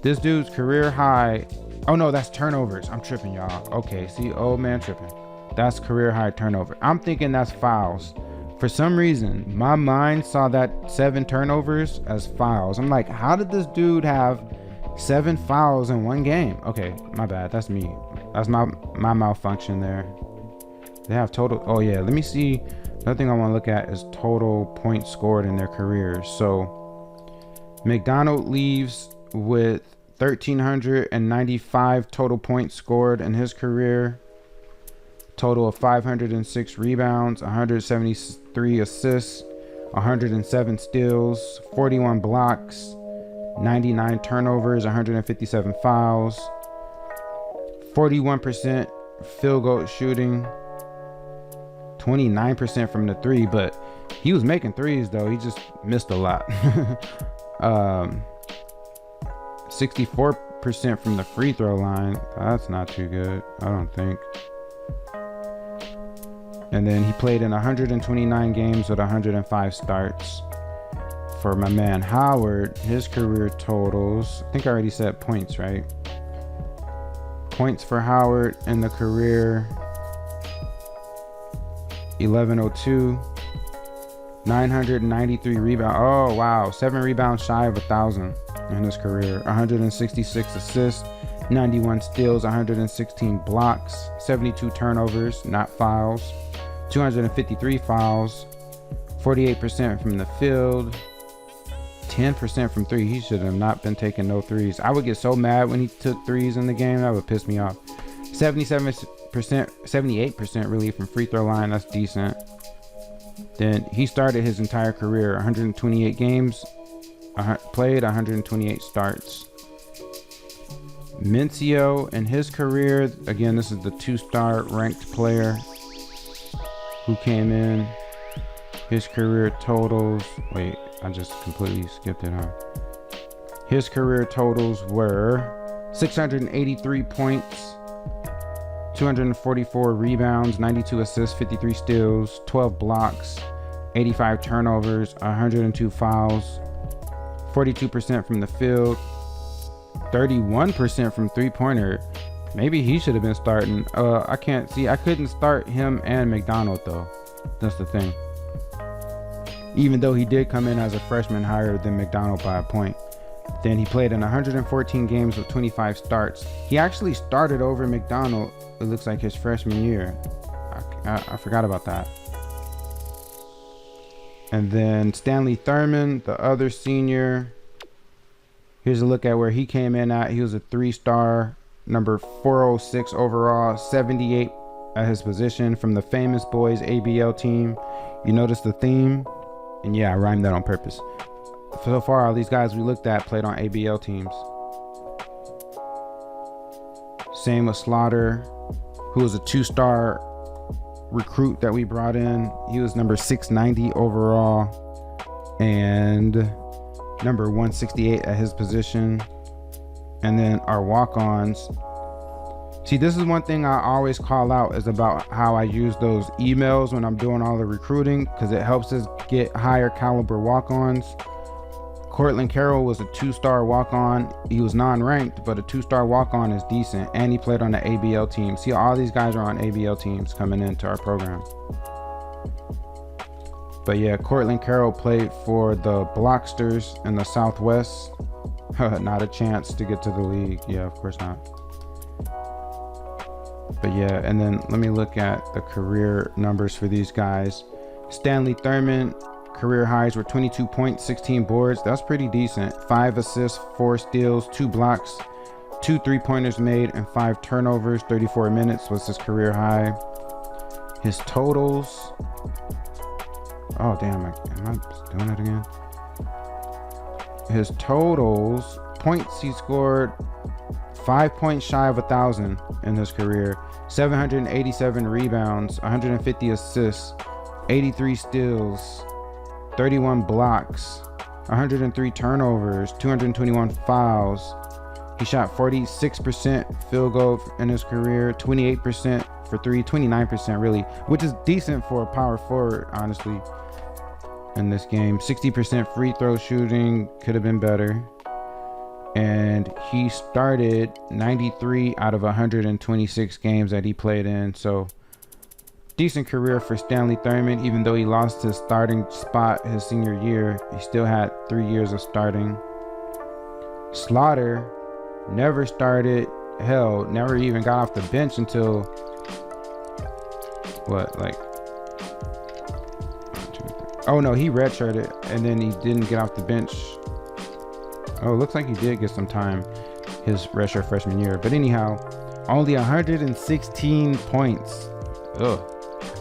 This dude's career high. Oh no, that's turnovers. I'm tripping, y'all. Okay, see, old man tripping. That's career high turnover. I'm thinking that's fouls. For some reason, my mind saw that 7 turnovers as fouls. I'm like, how did this dude have 7 fouls in one game? Okay, my bad. That's me. That's my malfunction there. They have total. Oh yeah, let me see. Another thing I want to look at is total points scored in their careers. So McDonald leaves with 1,395 total points scored in his career. Total of 506 rebounds, 173 assists, 107 steals, 41 blocks, 99 turnovers, 157 fouls, 41% field goal shooting, 29% from the three, but he was making threes though. He just missed a lot. 64% from the free throw line. That's not too good, I don't think. And then he played in 129 games with 105 starts. For my man Howard, his career totals, I think I already said points, right? Points for Howard in the career, 1102, 993 rebounds. Oh wow, 7 rebounds shy of 1,000 in his career. 166 assists, 91 steals, 116 blocks, 72 turnovers, not fouls, 253 fouls, 48% from the field, 10% from three. He should have not been taking no threes. I would get so mad when he took threes in the game. That would piss me off. 77%, 78% really from free throw line. That's decent. Then he started his entire career, 128 games played, 128 starts. Mencio in his career, again, this is the 2-star ranked player who came in. His career totals, wait, I just completely skipped it, huh? His career totals were 683 points, 244 rebounds, 92 assists, 53 steals, 12 blocks, 85 turnovers, 102 fouls, 42% from the field, 31% from three-pointer. Maybe he should have been starting. I couldn't start him and McDonald though. That's the thing. Even though he did come in as a freshman higher than McDonald by a point. Then he played in 114 games with 25 starts. He actually started over McDonald, it looks like, his freshman year. I forgot about that. And then Stanley Thurman, the other senior. Here's a look at where he came in at. He was a 3-star, number 406 overall, 78 at his position from the Famous Boys ABL team. You notice the theme? And yeah, I rhymed that on purpose. So far, all these guys we looked at played on ABL teams. Same with Slaughter, who was a 2-star recruit that we brought in. He was number 690 overall and number 168 at his position. And then our walk-ons. See, this is one thing I always call out, is about how I use those emails when I'm doing all the recruiting, because it helps us get higher caliber walk-ons. Cortland Carroll was a 2-star walk-on. He was non-ranked, but a 2-star walk-on is decent, and he played on the ABL team. See, all these guys are on ABL teams coming into our program. But yeah, Cortland Carroll played for the Blocksters in the Southwest. Not a chance to get to the league. Yeah, of course not. But yeah, and then let me look at the career numbers for these guys. Stanley Thurman, career highs were 22 points, 16 boards. That's pretty decent. 5 assists, 4 steals, 2 blocks, 2 3-pointers made, and 5 turnovers. 34 minutes was his career high. His totals. Oh damn, am I doing it again? His totals, points he scored, 5 points shy of 1,000 in his career. 787 rebounds, 150 assists, 83 steals, 31 blocks, 103 turnovers, 221 fouls. He shot 46% field goal in his career, 28% for three, 29% really, which is decent for a power forward, honestly, in this game. 60% free throw shooting, could have been better. And he started 93 out of 126 games that he played in. So decent career for Stanley Thurman. Even though he lost his starting spot his senior year, he still had 3 years of starting. Slaughter never started, hell, never even got off the bench until what, like, oh no, he redshirted and then he didn't get off the bench Oh, looks like he did get some time his redshirt freshman year. But anyhow, only 116 points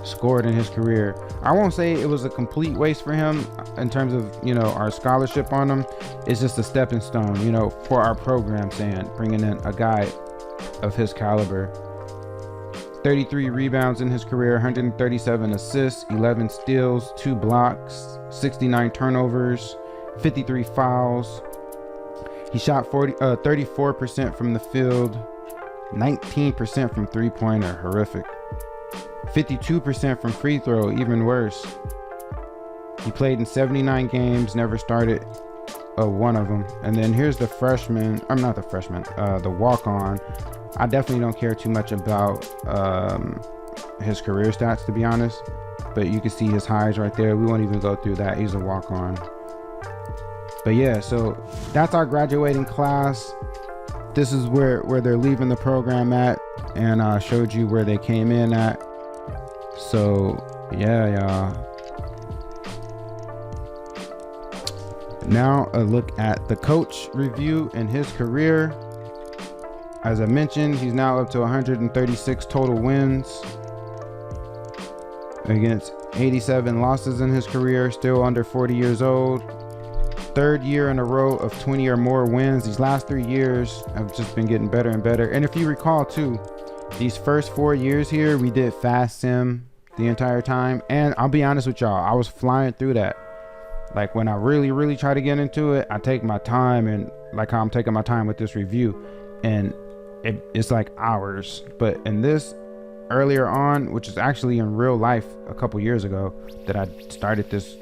scored in his career. I won't say it was a complete waste for him in terms of, our scholarship on him. It's just a stepping stone, for our program, saying bringing in a guy of his caliber. 33 rebounds in his career, 137 assists, 11 steals, 2 blocks, 69 turnovers, 53 fouls. He shot 34% from the field, 19% from three-pointer, horrific. 52% from free throw, even worse. He played in 79 games, never started one of them. And then here's the freshman, I'm not the freshman, the walk-on. I definitely don't care too much about his career stats, to be honest, but you can see his highs right there. We won't even go through that. He's a walk-on. But yeah, so that's our graduating class. This is where they're leaving the program at, and I showed you where they came in at. So yeah, y'all. Now a look at the coach review in his career. As I mentioned, he's now up to 136 total wins against 87 losses in his career, still under 40 years old. Third year in a row of 20 or more wins. These last 3 years have just been getting better and better. And if you recall too, these first 4 years here, we did fast sim the entire time. And I'll be honest with y'all, I was flying through that. Like when I really try to get into it, I take my time, and like how I'm taking my time with this review, and it's like hours. But in this earlier on, which is actually in real life a couple years ago that I started this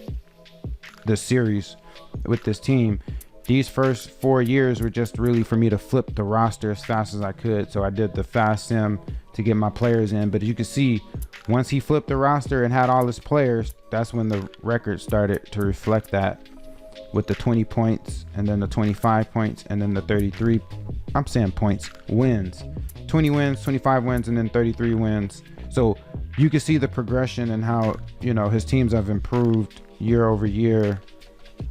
series with this team, these first 4 years were just really for me to flip the roster as fast as I could. So I did the fast sim to get my players in. But you can see, once he flipped the roster and had all his players, that's when the record started to reflect that, with the 20 points and then the 25 points and then the 33, I'm saying points, wins, 20 wins, 25 wins, and then 33 wins. So you can see the progression and how, his teams have improved year over year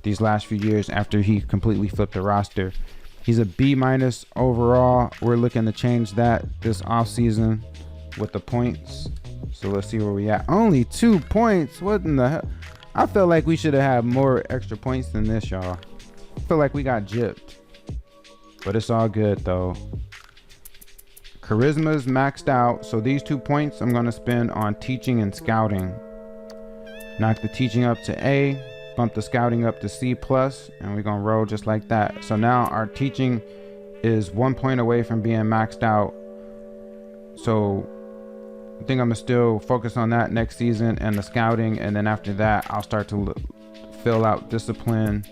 these last few years after he completely flipped the roster. He's a B- overall. We're looking to change that this off season with the points. So let's see where we at. Only 2 points. What in the hell? I felt like we should have had more extra points than this, y'all. I feel like we got gypped, but it's all good though. Charisma's maxed out, so these 2 points I'm gonna spend on teaching and scouting. Knock the teaching up to A, bump the scouting up to C+, and we're gonna roll just like that. So now our teaching is 1 point away from being maxed out. So I think I'm gonna still focus on that next season and the scouting, and then after that I'll start to fill out discipline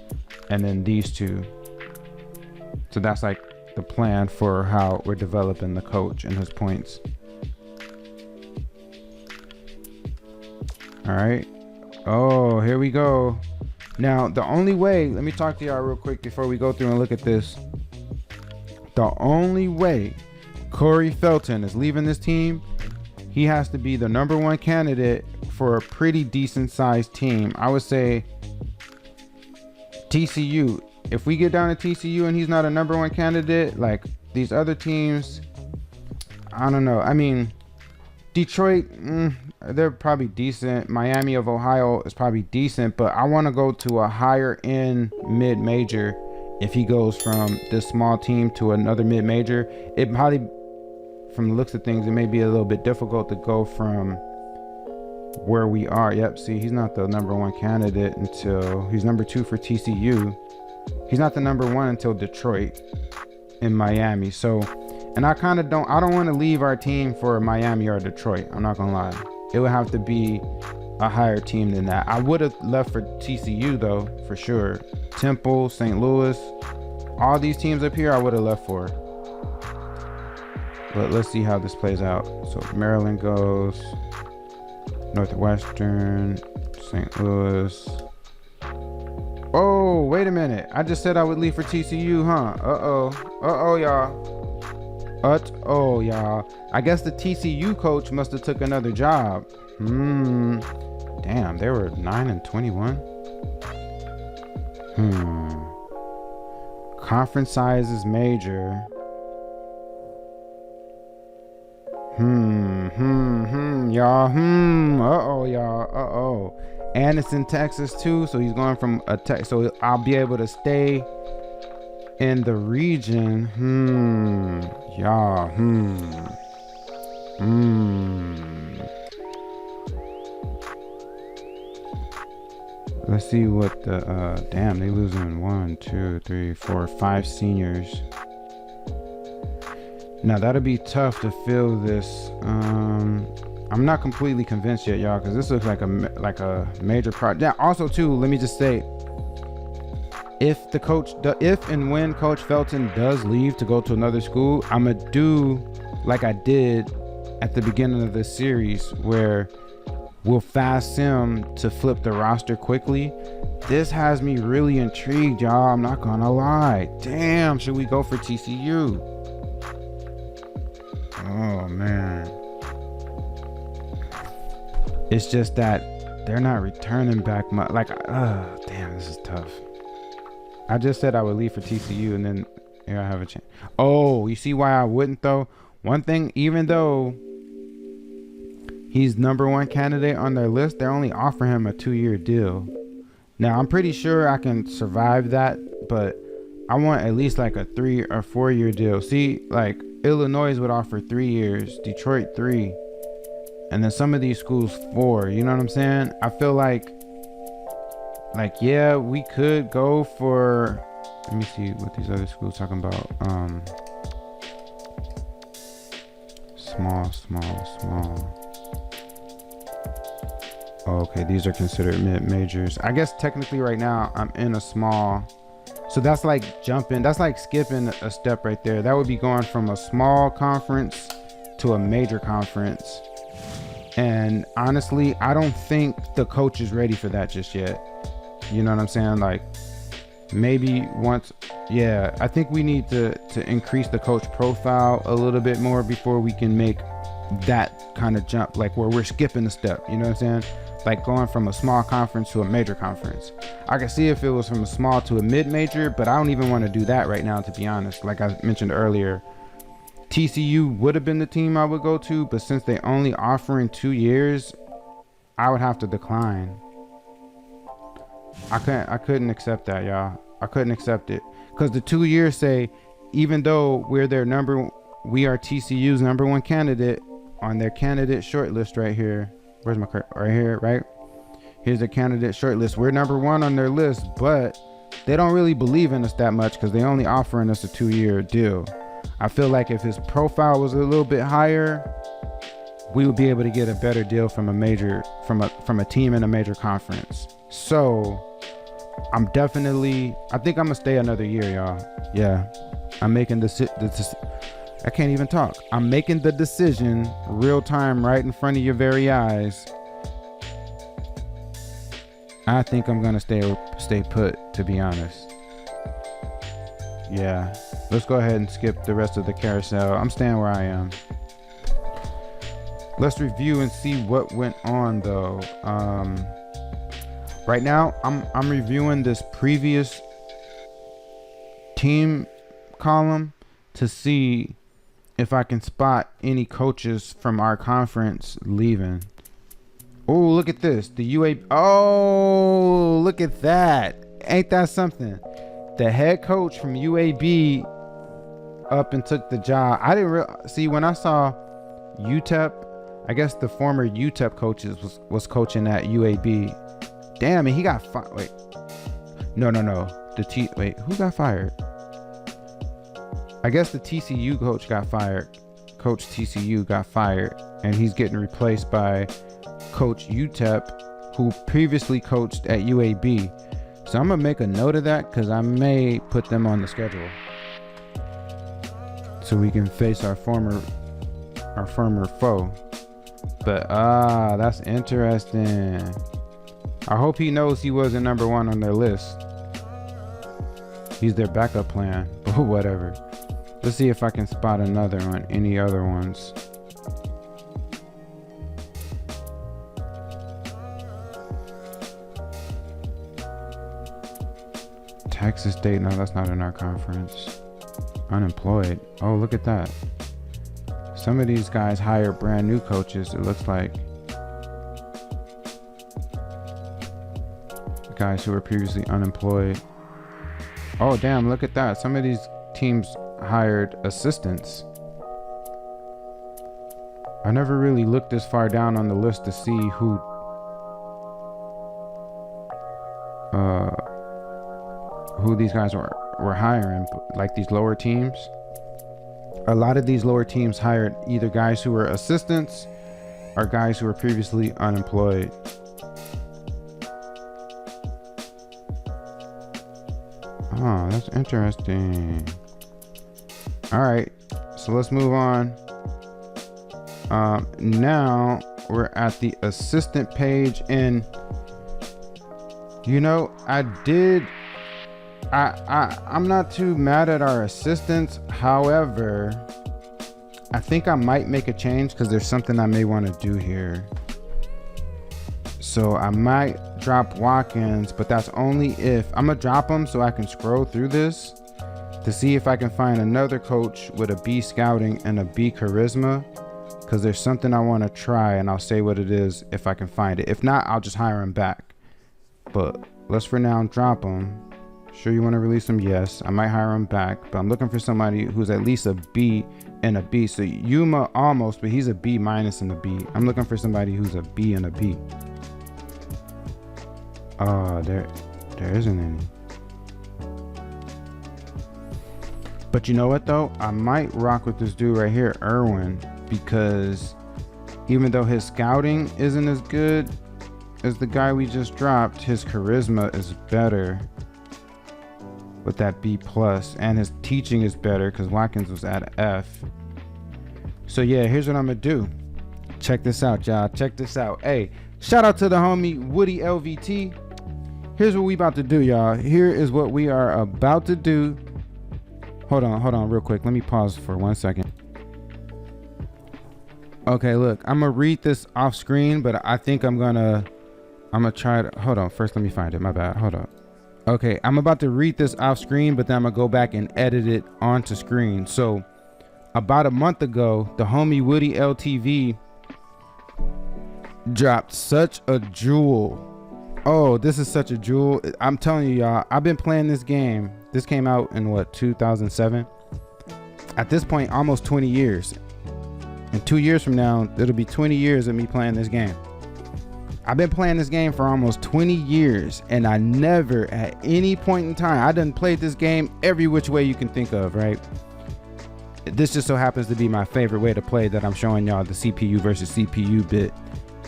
and then these 2. So that's like the plan for how we're developing the coach and his points. All right. Oh, here we go. Now the only way, let me talk to y'all real quick before we go through and look at this. The only way Coach Felton is leaving this team, he has to be the #1 candidate for a pretty decent sized team. I would say TCU. If we get down to TCU and he's not a #1 candidate, like these other teams, I don't know. I mean, Detroit, they're probably decent. Miami of Ohio is probably decent, but I want to go to a higher end mid-major. If he goes from this small team to another mid-major, it probably, from the looks of things, it may be a little bit difficult to go from where we are. Yep, see, he's not the #1 candidate until he's #2 for TCU. He's not the #1 until Detroit and Miami. So, and I don't want to leave our team for Miami or Detroit. I'm not gonna lie. It would have to be a higher team than that. I would have left for TCU though, for sure. Temple, St. Louis, all these teams up here I would have left for. But let's see how this plays out. So Maryland goes, Northwestern, St. Louis. Oh, wait a minute. I just said I would leave for TCU, huh? Uh-oh, y'all. I guess the TCU coach must have took another job. Damn, they were 9-21. Conference size is major. Y'all. Y'all. And it's in Texas too, so he's going from a Texas. So I'll be able to stay in the region. Y'all. Let's see what the damn, they losing 1, 2, 3, 4, 5 seniors. Now that'll be tough to fill this. I'm not completely convinced yet, y'all, because this looks like a major project. Yeah, also too, let me just say, if and when Coach Felton does leave to go to another school, I'ma do like I did at the beginning of this series, where we'll fast sim to flip the roster quickly. This has me really intrigued, y'all. I'm not gonna lie. Damn, should we go for TCU? Oh man, it's just that they're not returning back much. Like, damn, this is tough. I just said I would leave for TCU, and then here I have a chance. Oh, you see why I wouldn't though? One thing, even though he's #1 candidate on their list, they're only offering him a 2-year deal. Now I'm pretty sure I can survive that, but I want at least like a 3 or 4 year deal. See, like Illinois would offer 3 years, Detroit 3, and then some of these schools 4. You know what I'm saying? I feel like yeah, we could go for, let me see what these other schools talking about. Small. Okay, these are considered mid-majors. I guess technically right now I'm in a small, so that's like skipping a step right there. That would be going from a small conference to a major conference, and honestly I don't think the coach is ready for that just yet. You know what I'm saying? Like, maybe once, yeah, I think we need to increase the coach profile a little bit more before we can make that kind of jump, like where we're skipping a step. You know what I'm saying? Like going from a small conference to a major conference. I can see if it was from a small to a mid-major, but I don't even want to do that right now, to be honest. Like I mentioned earlier, TCU would have been the team I would go to, but since they only offering 2 years, I would have to decline. I couldn't accept that, y'all. I couldn't accept it, because the 2 years say, even though we are TCU's #1 candidate on their candidate shortlist right here. Where's my card? Right here, right? Here's the candidate shortlist. We're #1 on their list, but they don't really believe in us that much because they only offering us a 2-year deal. I feel like if his profile was a little bit higher, we would be able to get a better deal from a team in a major conference. So I think I'm gonna stay another year, y'all. Yeah, I'm making I can't even talk. I'm making the decision real time, right in front of your very eyes. I think I'm gonna stay put, to be honest. Yeah, let's go ahead and skip the rest of the carousel. I'm staying where I am. Let's review and see what went on though. Right now I'm reviewing this previous team column to see if I can spot any coaches from our conference leaving. Oh, look at this. The UAB. Oh, look at that. Ain't that something? The head coach from UAB up and took the job. I didn't see when I saw UTEP. I guess the former UTEP coaches was coaching at UAB. Damn, and he got fired. Wait. No. Wait, who got fired? I guess the TCU coach got fired. Coach TCU got fired, and he's getting replaced by Coach UTEP, who previously coached at UAB. So I'm gonna make a note of that, because I may put them on the schedule so we can face our former foe. But that's interesting. I hope he knows he wasn't #1 on their list. He's their backup plan, but whatever. Let's see if I can spot another on any other ones. Texas State. No, that's not in our conference. Unemployed. Oh, look at that. Some of these guys hire brand new coaches, it looks like. Guys who were previously unemployed. Oh, damn, look at that. Some of these teams hired assistants. I never really looked this far down on the list to see who these guys were hiring, like these lower teams. A lot of these lower teams hired either guys who were assistants or guys who were previously unemployed. Oh, that's interesting. All right, so let's move on. Now we're at the assistant page, and you know, I'm not too mad at our assistants. However, I think I might make a change because there's something I may want to do here. So I might drop Watkins, but that's only if I'm gonna drop him so I can scroll through this to see if I can find another coach with a B scouting and a B charisma, because there's something I want to try, and I'll say what it is if I can find it. If not, I'll just hire him back. But let's for now drop him. Sure you want to release him? Yes. I might hire him back, but I'm looking for somebody who's at least a B and a B. So Yuma almost, but he's a B minus and a B. I'm looking for somebody who's a B and a B. There isn't any. But you know what though? I might rock with this dude right here, Irwin, because even though his scouting isn't as good as the guy we just dropped, his charisma is better with that B plus, and his teaching is better because Watkins was at an F. So yeah, here's what I'm gonna do. Check this out, y'all. Check this out. Hey, shout out to the homie Woody LVT. Here's what we about to do, y'all. Here is what we are about to do. Hold on real quick. Let me pause for 1 second. Okay, look, I'm gonna read this off screen, but I think I'm gonna try to, hold on, first let me find it, my bad, hold up. Okay, I'm about to read this off screen, but then I'm gonna go back and edit it onto screen. So about a month ago, the homie Woody LTV dropped such a jewel. Oh, this is such a jewel. I'm telling you, y'all, I've been playing this game. This came out in what, 2007? At this point, almost 20 years. And 2 years from now, it'll be 20 years of me playing this game. I've been playing this game for almost 20 years, and I never at any point in time, I done played this game every which way you can think of, right? This just so happens to be my favorite way to play that I'm showing y'all, the CPU versus CPU bit.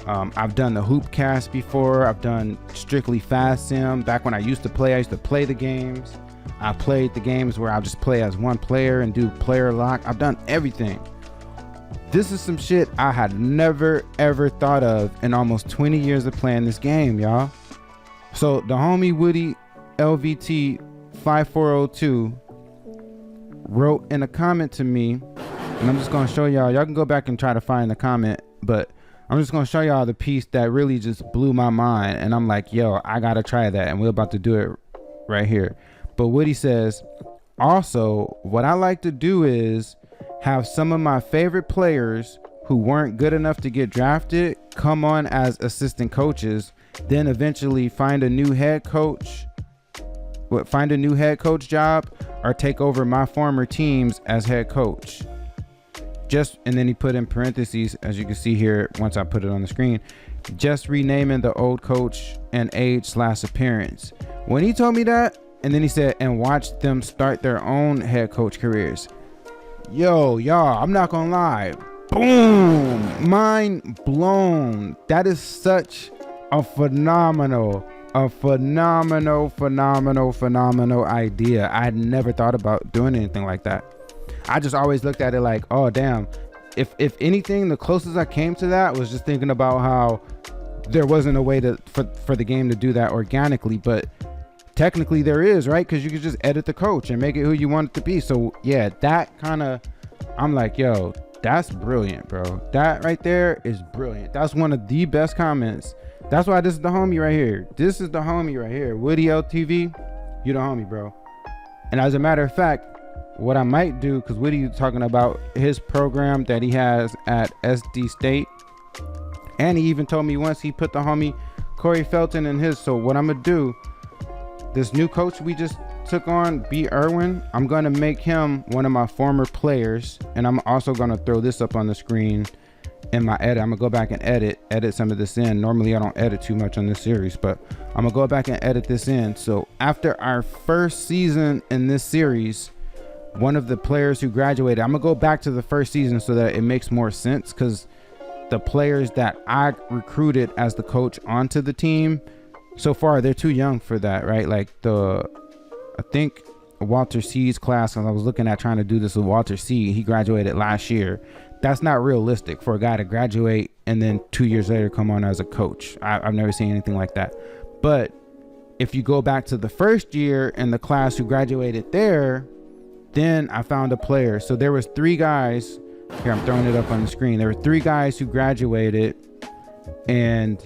I've done the hoop cast before. I've done strictly fast sim. Back when I used to play the games. I played the games where I'll just play as one player and do player lock. I've done everything. This is some shit I had never ever thought of in almost 20 years of playing this game, y'all. So the homie Woody LVT 5402 wrote in a comment to me, and I'm just gonna show y'all. Y'all can go back and try to find the comment, but I'm just gonna show y'all the piece that really just blew my mind, and I'm like, yo, I gotta try that, and we're about to do it right here. But Woody says, also, what I like to do is have some of my favorite players who weren't good enough to get drafted come on as assistant coaches, then eventually find a new head coach job or take over my former teams as head coach. And then he put in parentheses, as you can see here once I put it on the screen, just renaming the old coach and age/appearance. When he told me that, and then he said, and watch them start their own head coach careers. Yo, y'all, I'm not gonna lie. Boom! Mind blown. That is such a phenomenal idea. I had never thought about doing anything like that. I just always looked at it like, oh damn, if anything, the closest I came to that was just thinking about how there wasn't a way for the game to do that organically, but technically there is, right? Because you could just edit the coach and make it who you want it to be. So yeah, that kind of, I'm like, yo, that's brilliant, bro. That right there is brilliant. That's one of the best comments. That's why this is the homie right here. This is the homie right here, Woody LTV. You the homie, bro. And as a matter of fact, what I might do, because Woody was talking about his program that he has at SD State, and he even told me once he put the homie Corey Felton in his. So what I'm gonna do, this new coach we just took on, B. Irwin, I'm gonna make him one of my former players, and I'm also gonna throw this up on the screen in my edit. I'm gonna go back and edit some of this in. Normally I don't edit too much on this series, but I'm gonna go back and edit this in. So after our first season in this series, one of the players who graduated, I'm gonna go back to the first season so that it makes more sense, because the players that I recruited as the coach onto the team so far, they're too young for that, right? Like I think Walter C's class, and I was looking at trying to do this with Walter C, he graduated last year. That's not realistic for a guy to graduate and then 2 years later come on as a coach. I've never seen anything like that. But if you go back to the first year in the class who graduated there, then I found a player. So there was 3 guys. Here, I'm throwing it up on the screen. There were 3 guys who graduated, and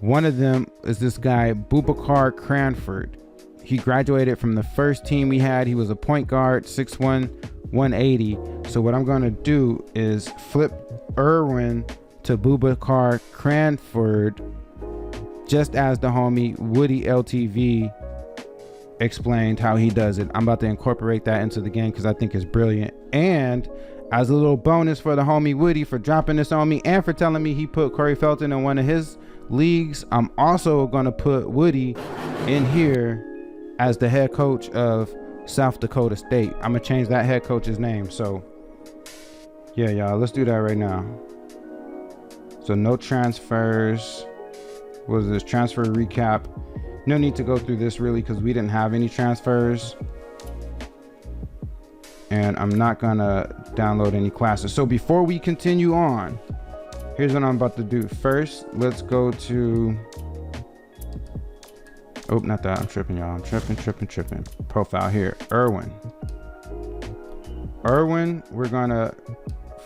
one of them is this guy, Boubacar Cranford. He graduated from the first team we had. He was a point guard, 6'1", 180. So what I'm going to do is flip Irwin to Boubacar Cranford, just as the homie Woody LTV explained how he does it. I'm about to incorporate that into the game because I think it's brilliant. And as a little bonus for the homie Woody for dropping this on me and for telling me he put Corey Felton in one of his leagues, I'm also going to put Woody in here as the head coach of South Dakota State. I'm gonna change that head coach's name. So yeah, y'all, let's do that right now. So no transfers. What is this? Transfer recap. No need to go through this really because we didn't have any transfers. And I'm not gonna download any classes. So before we continue on, here's what I'm about to do. First, let's go to, oh, not that. I'm tripping, y'all. I'm tripping. Profile here. Irwin, we're gonna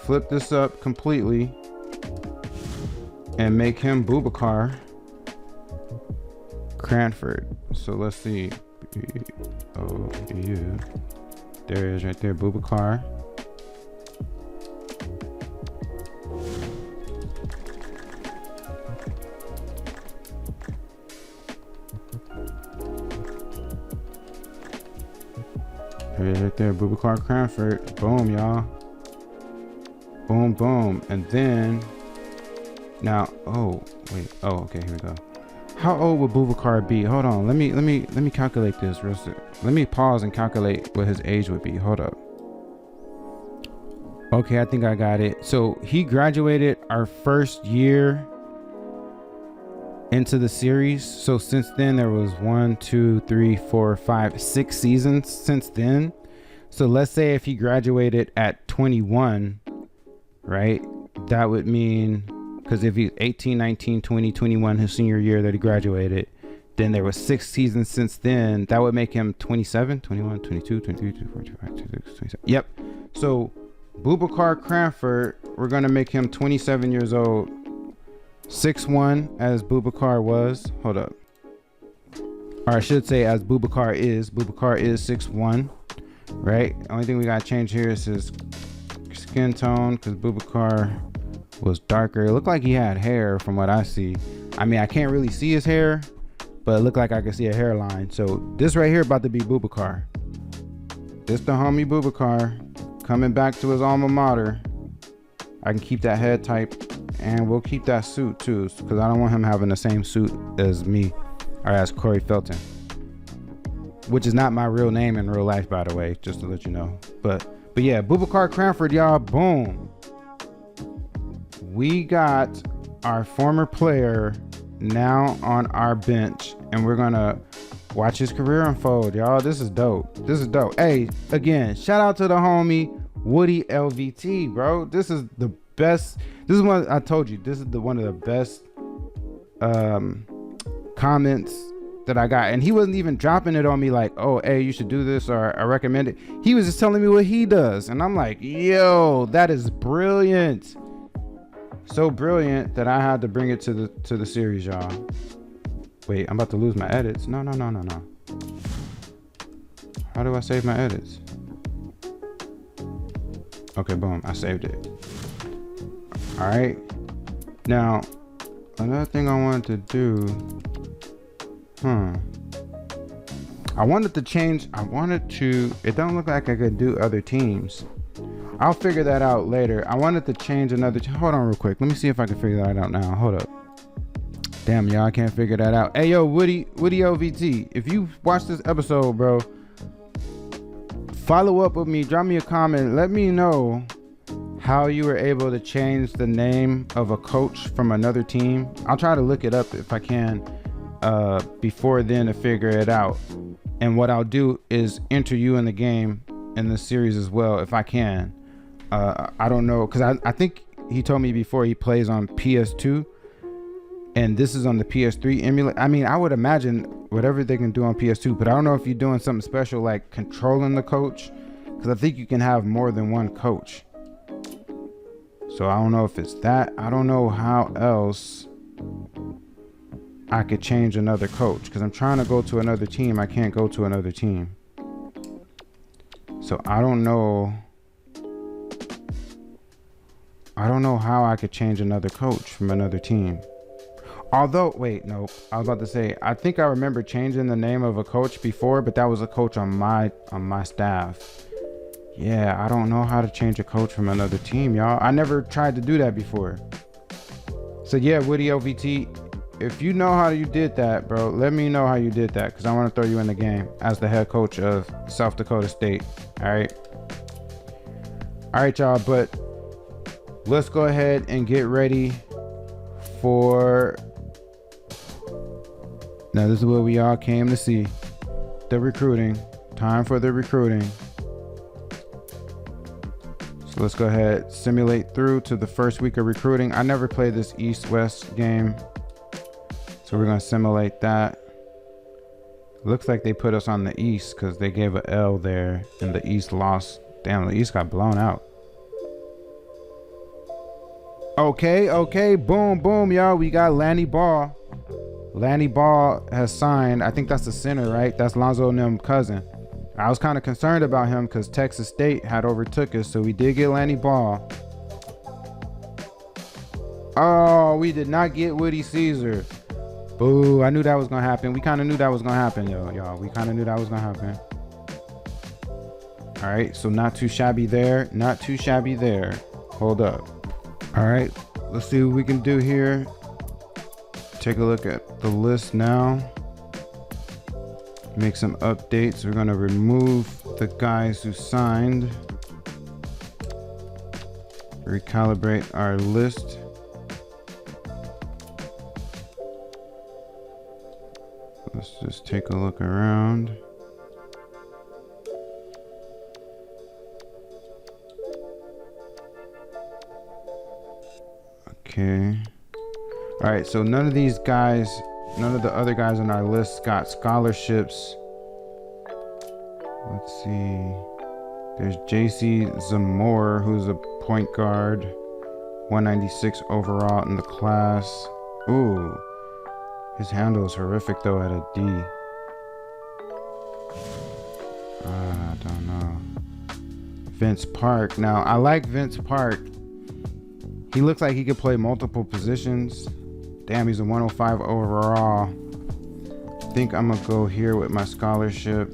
flip this up completely and make him Boubacar Cranford. So let's see. B-O-U. There it is right there, Boubacar. There it is right there, Boubacar Cranford. Boom, y'all. Boom, boom. And then now, oh wait, oh okay, here we go. How old would Boubacar be? Hold on, let me calculate this real quick. Let me pause and calculate what his age would be. Hold up. Okay, I think I got it. So he graduated our first year into the series. So since then there was 1, 2, 3, 4, 5, 6 seasons since then. So let's say if he graduated at 21, right? That would mean, because if he's 18, 19, 20, 21, his senior year that he graduated, then there was 6 seasons since then. That would make him 27, 21, 22, 23, 24, 25, 26, 27. Yep. So Boubacar Cranford, we're going to make him 27 years old. 6'1" as Boubacar was. Hold up. Or I should say as Boubacar is. Boubacar is 6'1", right? The only thing we got to change here is his skin tone, because Boubacar was darker. It looked like he had hair from what I see. I mean, I can't really see his hair, but it looked like I could see a hairline. So this right here about to be Boubacar. This the homie Boubacar coming back to his alma mater. I can keep that head type, and we'll keep that suit too, because I don't want him having the same suit as me or as Corey Felton, which is not my real name in real life, by the way, just to let you know. But yeah, Boubacar Cranford, y'all. Boom. We got our former player now on our bench, and we're gonna watch his career unfold, y'all. This is dope. This is dope. Hey, again, shout out to the homie Woody LVT, bro. This is the best. This is one I told you. This is one of the best comments that I got, and he wasn't even dropping it on me like, oh, hey, you should do this, or I recommend it. He was just telling me what he does, and I'm like, yo, that is brilliant. So brilliant that I had to bring it to the series, y'all. Wait, I'm about to lose my edits. No. How do I save my edits? Okay, boom, I saved it. All right. Now, another thing I wanted to do, I wanted to change, it don't look like I could do other teams. I'll figure that out later. I wanted to change another, hold on real quick. Let me see if I can figure that out now. Hold up. Damn, y'all, I can't figure that out. Hey, yo, Woody OVT, if you watch this episode, bro, follow up with me, drop me a comment, let me know how you were able to change the name of a coach from another team. I'll try to look it up if I can before then to figure it out. And what I'll do is enter you in the game in the series as well if I can. I don't know, because I think he told me before he plays on PS2 and this is on the PS3 emulator. I mean, I would imagine whatever they can do on PS2, but I don't know if you're doing something special like controlling the coach, because I think you can have more than one coach. So I don't know if it's that. I don't know how else I could change another coach, because I'm trying to go to another team. I can't go to another team. So I don't know how I could change another coach from another team. Although, wait, no, I was about to say, I think I remember changing the name of a coach before, but that was a coach on my staff. Yeah, I don't know how to change a coach from another team, y'all. I never tried to do that before. So yeah, Woody OVT, if you know how you did that, bro, let me know how you did that, because I want to throw you in the game as the head coach of South Dakota State. All right, y'all, but let's go ahead and get ready for, now this is what we all came to see, the recruiting. Time for the recruiting. So let's go ahead, simulate through to the first week of recruiting. I never played this East-West game, so we're gonna simulate that. Looks like they put us on the East because they gave a L there and the East lost. Damn, the East got blown out. Okay, boom, y'all. We got Lanny Ball. Lanny Ball has signed. I think that's the center, right? That's Lonzo and them cousin. I was kind of concerned about him because Texas State had overtook us, so we did get Lanny Ball. Oh, we did not get Woody Caesar. Boo, I knew that was gonna happen. We kind of knew that was gonna happen, y'all. We kind of knew that was gonna happen. All right, so not too shabby there. Not too shabby there. Hold up. All right, let's see what we can do here. Take a look at the list now. Make some updates. We're gonna remove the guys who signed. Recalibrate our list. Let's just take a look around. Okay. All right, so none of these guys, none of the other guys on our list got scholarships. Let's see. There's JC Zamore, who's a point guard, 196 overall in the class. Ooh, his handle is horrific though at a D. I don't know. Vince Park. Now, I like Vince Park. He looks like he could play multiple positions. Damn, he's a 105 overall. I think I'm gonna go here with my scholarship.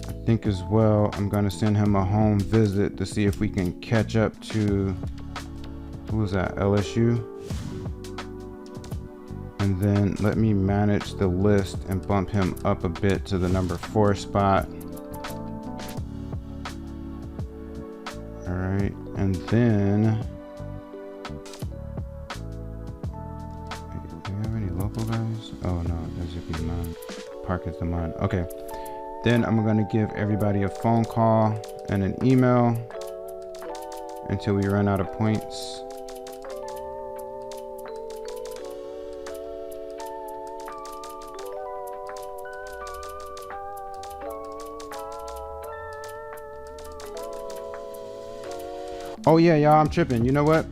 I think as well, I'm gonna send him a home visit to see if we can catch up to, who was that, LSU? And then let me manage the list and bump him up a bit to the number 4 spot. All right, and then, do we have any local guys? Oh no, there's a Mon. Park is the Mon. Okay, then I'm gonna give everybody a phone call and an email until we run out of points. Oh yeah, y'all, I'm tripping. You know what?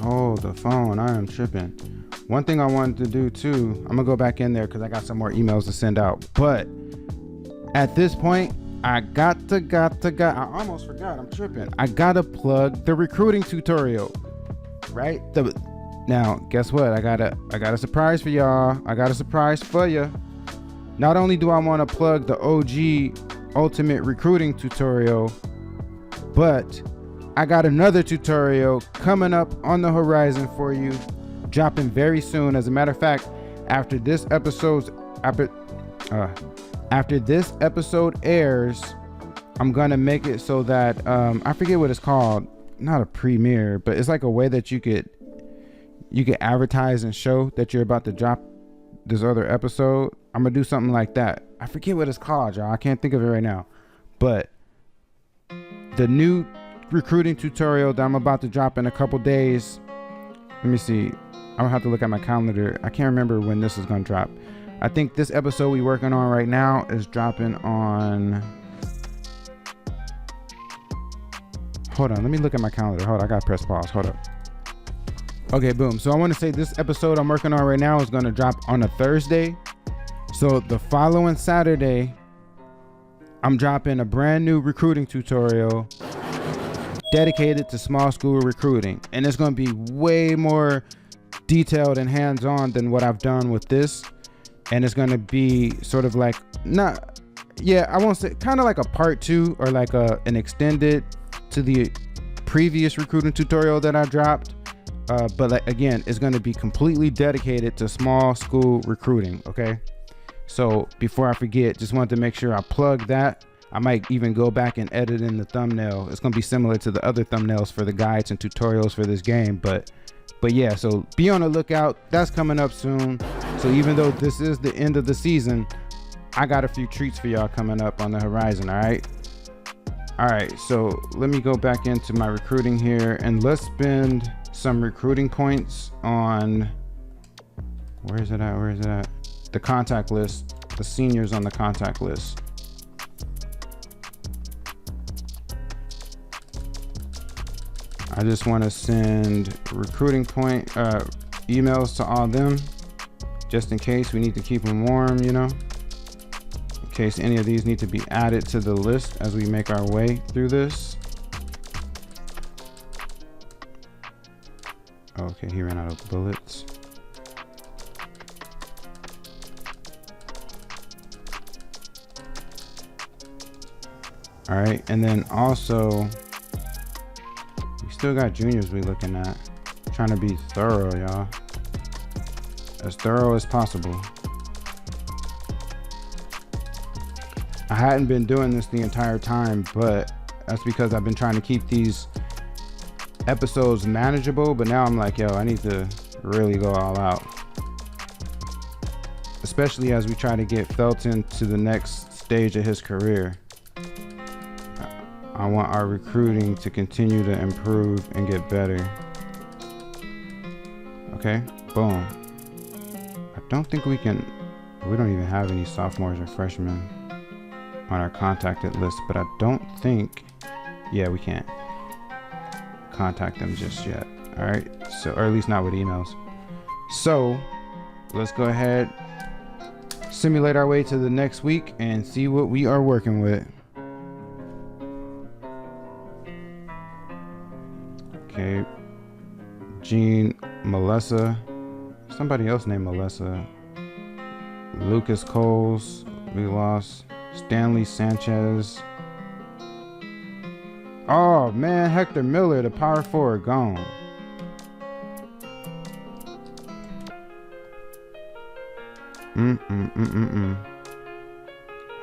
hold the phone. I am tripping. One thing I wanted to do too, I'm gonna go back in there because I got some more emails to send out. But at this point, I I almost forgot. I'm tripping. I gotta plug the recruiting tutorial, right? Now, guess what? I got a surprise for y'all. I got a surprise for you. Not only do I want to plug the OG Ultimate Recruiting tutorial, but I got another tutorial coming up on the horizon for you, dropping very soon. As a matter of fact, after this episode airs, I'm gonna make it so that I forget what it's called. Not a premiere, but it's like a way that you could advertise and show that you're about to drop this other episode. I'm gonna do something like that. I forget what it's called, y'all. I can't think of it right now. But the new recruiting tutorial that I'm about to drop in a couple days. Let me see. I'm gonna have to look at my calendar. I can't remember when this is gonna drop. I think this episode we working on right now is dropping on. Hold on, let me look at my calendar. Hold on, I gotta press pause. Hold up. Okay, boom. So I want to say this episode I'm working on right now is gonna drop on a Thursday. So the following Saturday, I'm dropping a brand new recruiting tutorial dedicated to small school recruiting. And it's going to be way more detailed and hands-on than what I've done with this. And it's going to be sort of like, I won't say, kind of like a part 2 or like an extended to the previous recruiting tutorial that I dropped. But like, again, it's going to be completely dedicated to small school recruiting. Okay. So before I forget, just wanted to make sure I plug that. I might even go back and edit in the thumbnail. It's going to be similar to the other thumbnails for the guides and tutorials for this game. But yeah, so be on the lookout. That's coming up soon. So even though this is the end of the season, I got a few treats for y'all coming up on the horizon. All right. So let me go back into my recruiting here and let's spend some recruiting points on, where is it at? The contact list, the seniors on the contact list. I just want to send recruiting point emails to all them, just in case we need to keep them warm, in case any of these need to be added to the list as we make our way through this. Okay, he ran out of bullets. All right, and then also we still got juniors we looking at. Trying to be thorough, y'all. As thorough as possible. I hadn't been doing this the entire time, but that's because I've been trying to keep these episodes manageable. But now I'm like, I need to really go all out. Especially as we try to get Felton to the next stage of his career. I want our recruiting to continue to improve and get better. Okay, boom. I don't think we don't even have any sophomores or freshmen on our contacted list, but I don't think, we can't contact them just yet. All right, so, or at least not with emails. So let's go ahead, simulate our way to the next week and see what we are working with. Okay, Jean, Melissa, somebody else named Melissa, Lucas Coles, we lost, Stanley Sanchez. Oh man, Hector Miller, the power forward, gone.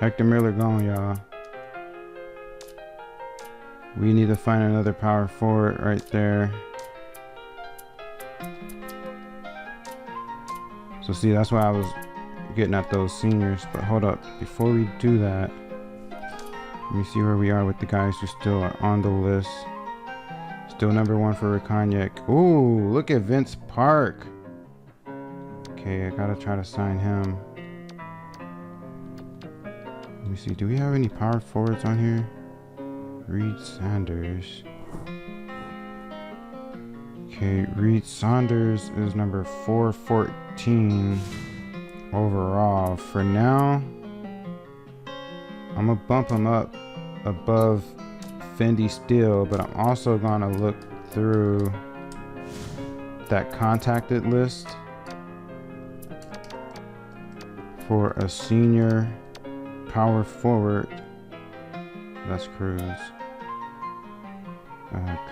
Hector Miller gone, y'all. We need to find another power forward right there. So see, that's why I was getting at those seniors. But hold up, before we do that, let me see where we are with the guys who still are on the list. Still number 1 for Rakonyek. Ooh, look at Vince Park. Okay, I gotta try to sign him. Let me see, do we have any power forwards on here? Reed Sanders. Okay, Reed Saunders is number 414 overall. For now, I'm gonna bump him up above Fendi Steel, but I'm also gonna look through that contacted list for a senior power forward. That's Cruz.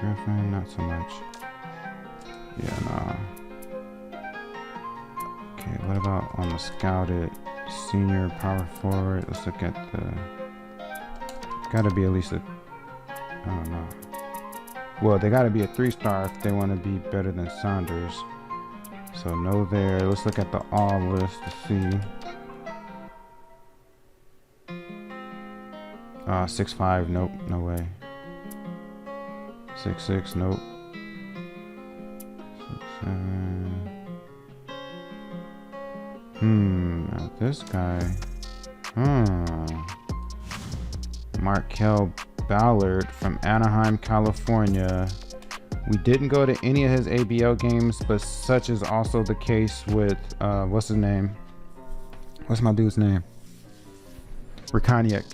Griffin, not so much. Yeah, nah. Okay, what about on the scouted senior power forward? Let's look at the. Gotta be at least a. I don't know. Well, they gotta be a 3-star if they want to be better than Saunders. So no there. Let's look at the all list to see. 6'5", nope, no way. 6'6", nope. 6'7". Now this guy. Markel Ballard from Anaheim, California. We didn't go to any of his ABL games, but such is also the case with, what's his name? What's my dude's name? Rikaniec.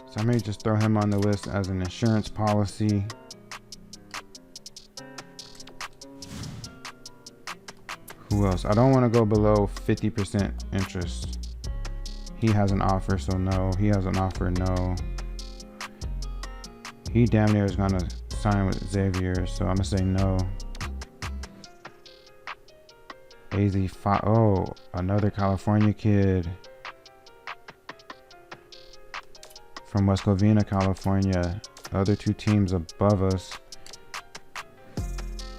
So I may just throw him on the list as an insurance policy. Who else? I don't want to go below 50% interest. He has an offer, so no. He has an offer, no. He damn near is going to sign with Xavier, so I'm going to say no. AZ5. Oh, another California kid. From West Covina, California. Other two teams above us.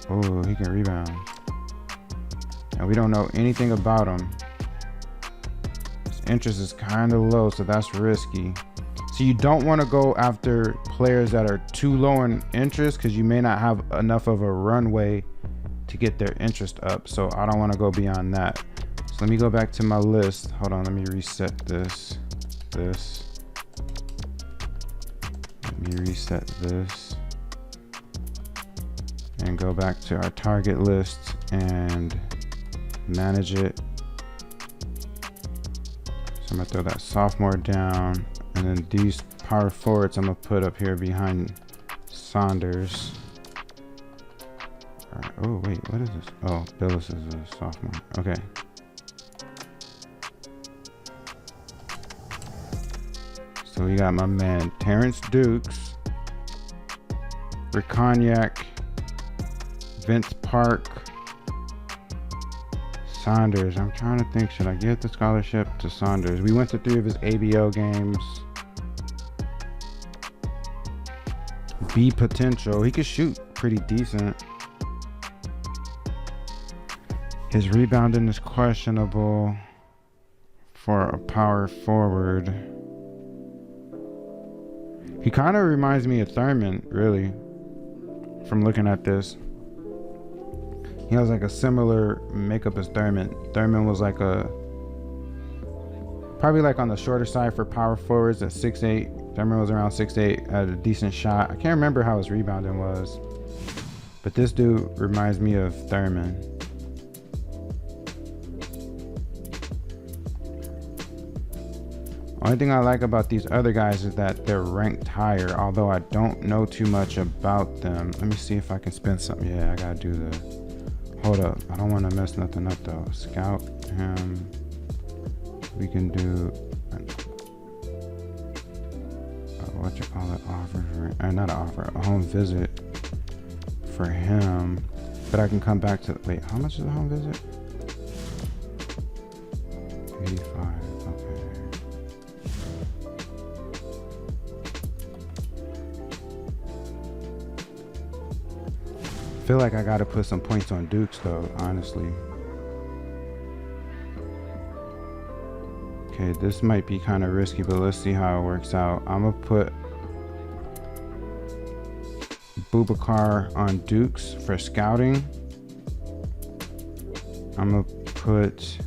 Oh, he can rebound. And we don't know anything about him. His interest is kind of low, so that's risky. So you don't want to go after players that are too low in interest because you may not have enough of a runway to get their interest up. So I don't want to go beyond that. So let me go back to my list. Hold on, let me reset this. Let me reset this. And go back to our target list and manage it. So I'm gonna throw that sophomore down, and then these power forwards I'm gonna put up here behind Saunders. All right. Oh wait, what is this? Oh, Billis is a sophomore. Okay. So we got my man Terrence Dukes, Rikaniec, Vince Park, Saunders. I'm trying to think, should I give the scholarship to Saunders? We went to 3 of his ABO games. B potential. He could shoot pretty decent. His rebounding is questionable for a power forward. He kind of reminds me of Thurman, really, from looking at this. He has like a similar makeup as Thurman. Thurman was like probably like on the shorter side for power forwards at 6'8". Thurman was around 6'8", had a decent shot. I can't remember how his rebounding was, but this dude reminds me of Thurman. Only thing I like about these other guys is that they're ranked higher, although I don't know too much about them. Let me see if I can spin something. Yeah, I gotta do the... Hold up. I don't want to mess nothing up, though. Scout him. We can do... what you call it? Offer for... not an offer. A home visit for him. But I can come back to... Wait, how much is a home visit? 85. I feel like I gotta put some points on Dukes though, honestly. Okay, this might be kind of risky, but let's see how it works out. I'm gonna put Boubacar on Dukes for scouting. I'm gonna put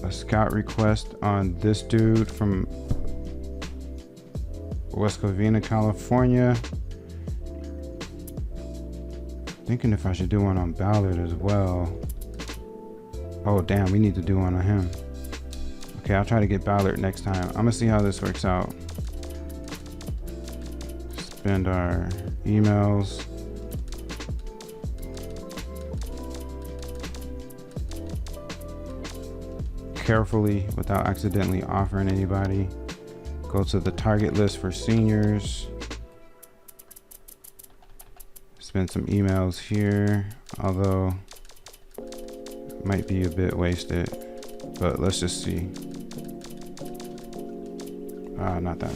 a scout request on this dude from West Covina, California. Thinking if I should do one on Ballard as well. Oh damn, we need to do one on him. Okay, I'll try to get Ballard next time. I'm gonna see how this works out. Spend our emails. Carefully without accidentally offering anybody. Go to the target list for seniors. Spend some emails here, although it might be a bit wasted, but let's just see. Not that.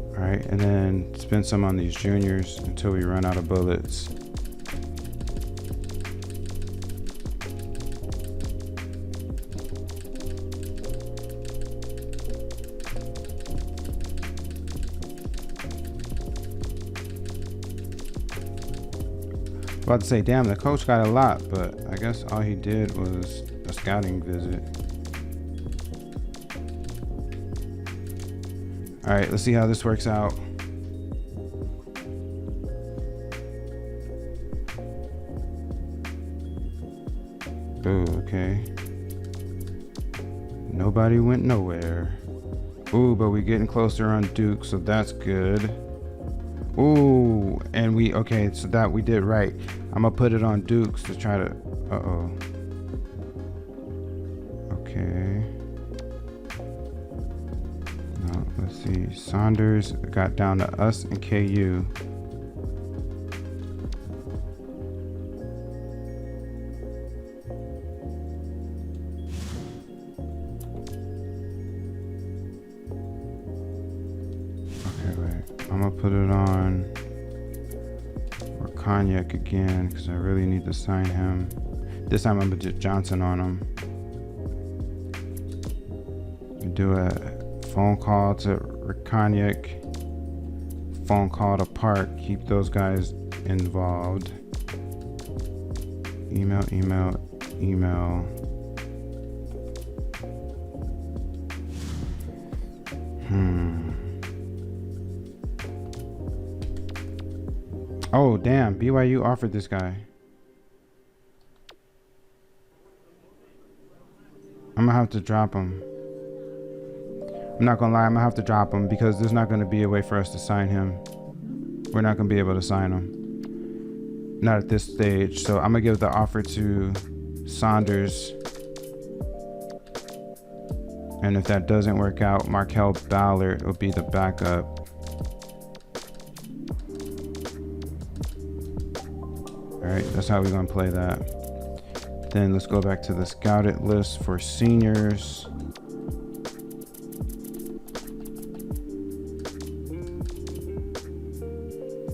All right, and then spend some on these juniors until we run out of bullets. About to say, damn, the coach got a lot, but I guess all he did was a scouting visit. All right, let's see how this works out. Oh, okay. Nobody went nowhere. Ooh, but we're getting closer on Duke, so that's good. Ooh, and okay, so that we did right. I'm gonna put it on Dukes to try to, okay. No, let's see, Saunders got down to us and KU. Okay, wait, I'm gonna put it on Cognac again because I really need to sign him. This time I'm gonna put Johnson on him. Do a phone call to Cognac, phone call to Park. Keep those guys involved. Email. Oh damn, BYU offered this guy. I'm gonna have to drop him. I'm not gonna lie, I'm gonna have to drop him because there's not gonna be a way for us to sign him. We're not gonna be able to sign him. Not at this stage. So I'm gonna give the offer to Saunders. And if that doesn't work out, Markel Ballard will be the backup. All right, that's how we're gonna play that. Then let's go back to the scouted list for seniors.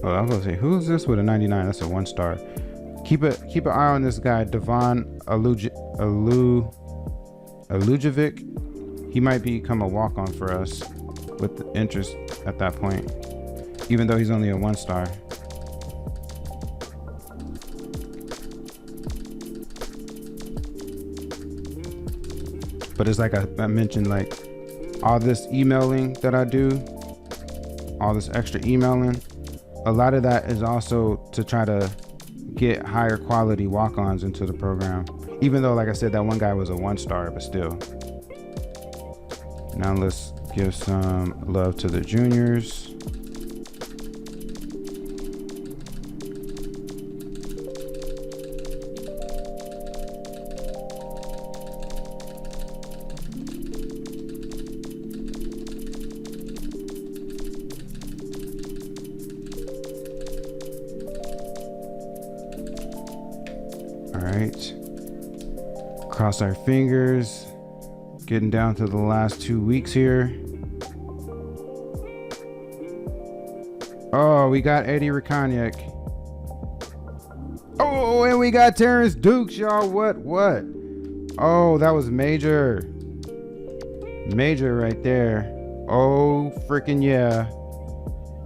Oh, I was gonna say, who is this with a 99? That's a 1-star. Keep an eye on this guy, Devon Alujevic. He might become a walk-on for us with the interest at that point, even though he's only a 1-star. But it's like I mentioned, like all this emailing that I do, all this extra emailing, a lot of that is also to try to get higher quality walk-ons into the program. Even though, like I said, that one guy was a 1-star, but still. Now let's give some love to the juniors. All right, cross our fingers, getting down to the last 2 weeks here. Oh, we got Eddie Rakoniak. Oh, and we got Terrence Dukes, y'all. What? Oh, that was major right there. Oh, freaking yeah.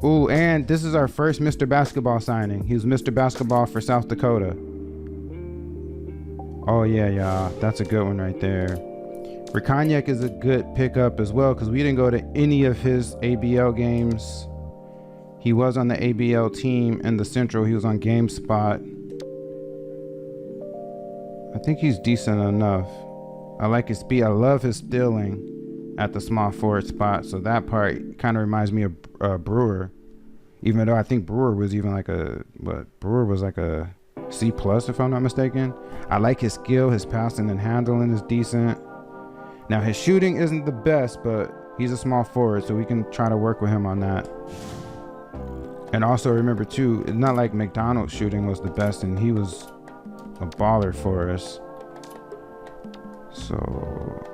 Ooh, and this is our first Mr. Basketball signing. He was Mr. Basketball for South Dakota. Oh yeah, y'all, that's a good one right there. Rakoniak is a good pickup as well because we didn't go to any of his ABL games. He was on the ABL team in the Central. He was on GameSpot. I think he's decent enough. I like his speed. I love his stealing at the small forward spot. So that part kind of reminds me of Brewer. Even though I think Brewer was even like Brewer was like a C plus if I'm not mistaken. I like his skill. His passing and handling is decent. Now his shooting isn't the best, but he's a small forward, so we can try to work with him on that. And also remember too, it's not like McDonald's shooting was the best and he was a baller for us. So,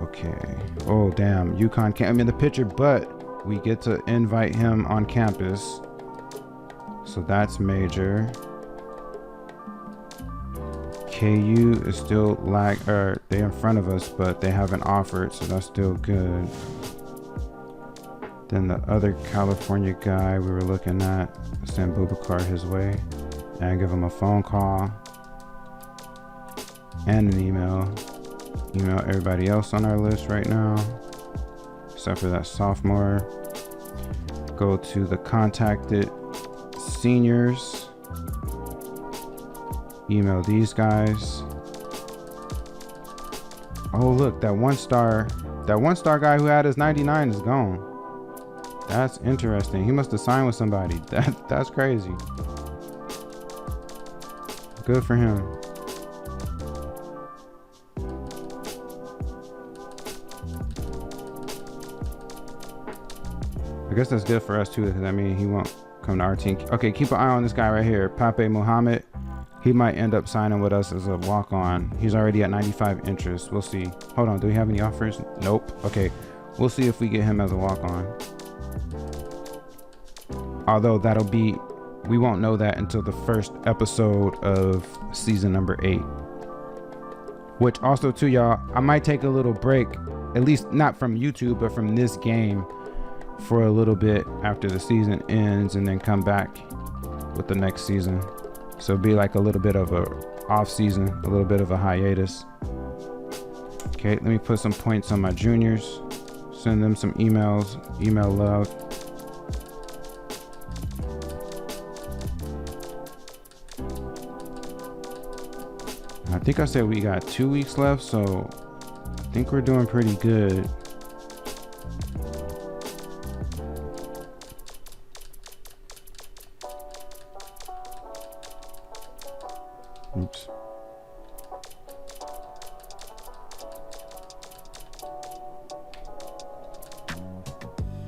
okay. Oh, damn. UConn can't, I'm in the picture, but we get to invite him on campus. So that's major. KU is still they're in front of us, but they haven't offered, so that's still good. Then the other California guy we were looking at, send Boubacar his way and give him a phone call and an email. Email everybody else on our list right now, except for that sophomore. Go to the contacted seniors. Email these guys. Oh look, that one star guy who had his 99 is gone. That's interesting. He must have signed with somebody. That's crazy. Good for him. I guess that's good for us too, because I mean he won't come to our team. Okay, keep an eye on this guy right here, Pape Muhammad. He might end up signing with us as a walk-on. He's already at 95 interest. We'll see. Hold on, do we have any offers? Nope. Okay, we'll see if we get him as a walk-on. Although we won't know that until the first episode of season number 8. Which also too, y'all, I might take a little break, at least not from YouTube, but from this game for a little bit after the season ends and then come back with the next season. So it'll be like a little bit of a off season, a little bit of a hiatus. Okay, let me put some points on my juniors. Send them some emails, email love. I think I said we got 2 weeks left, so I think we're doing pretty good. Oops.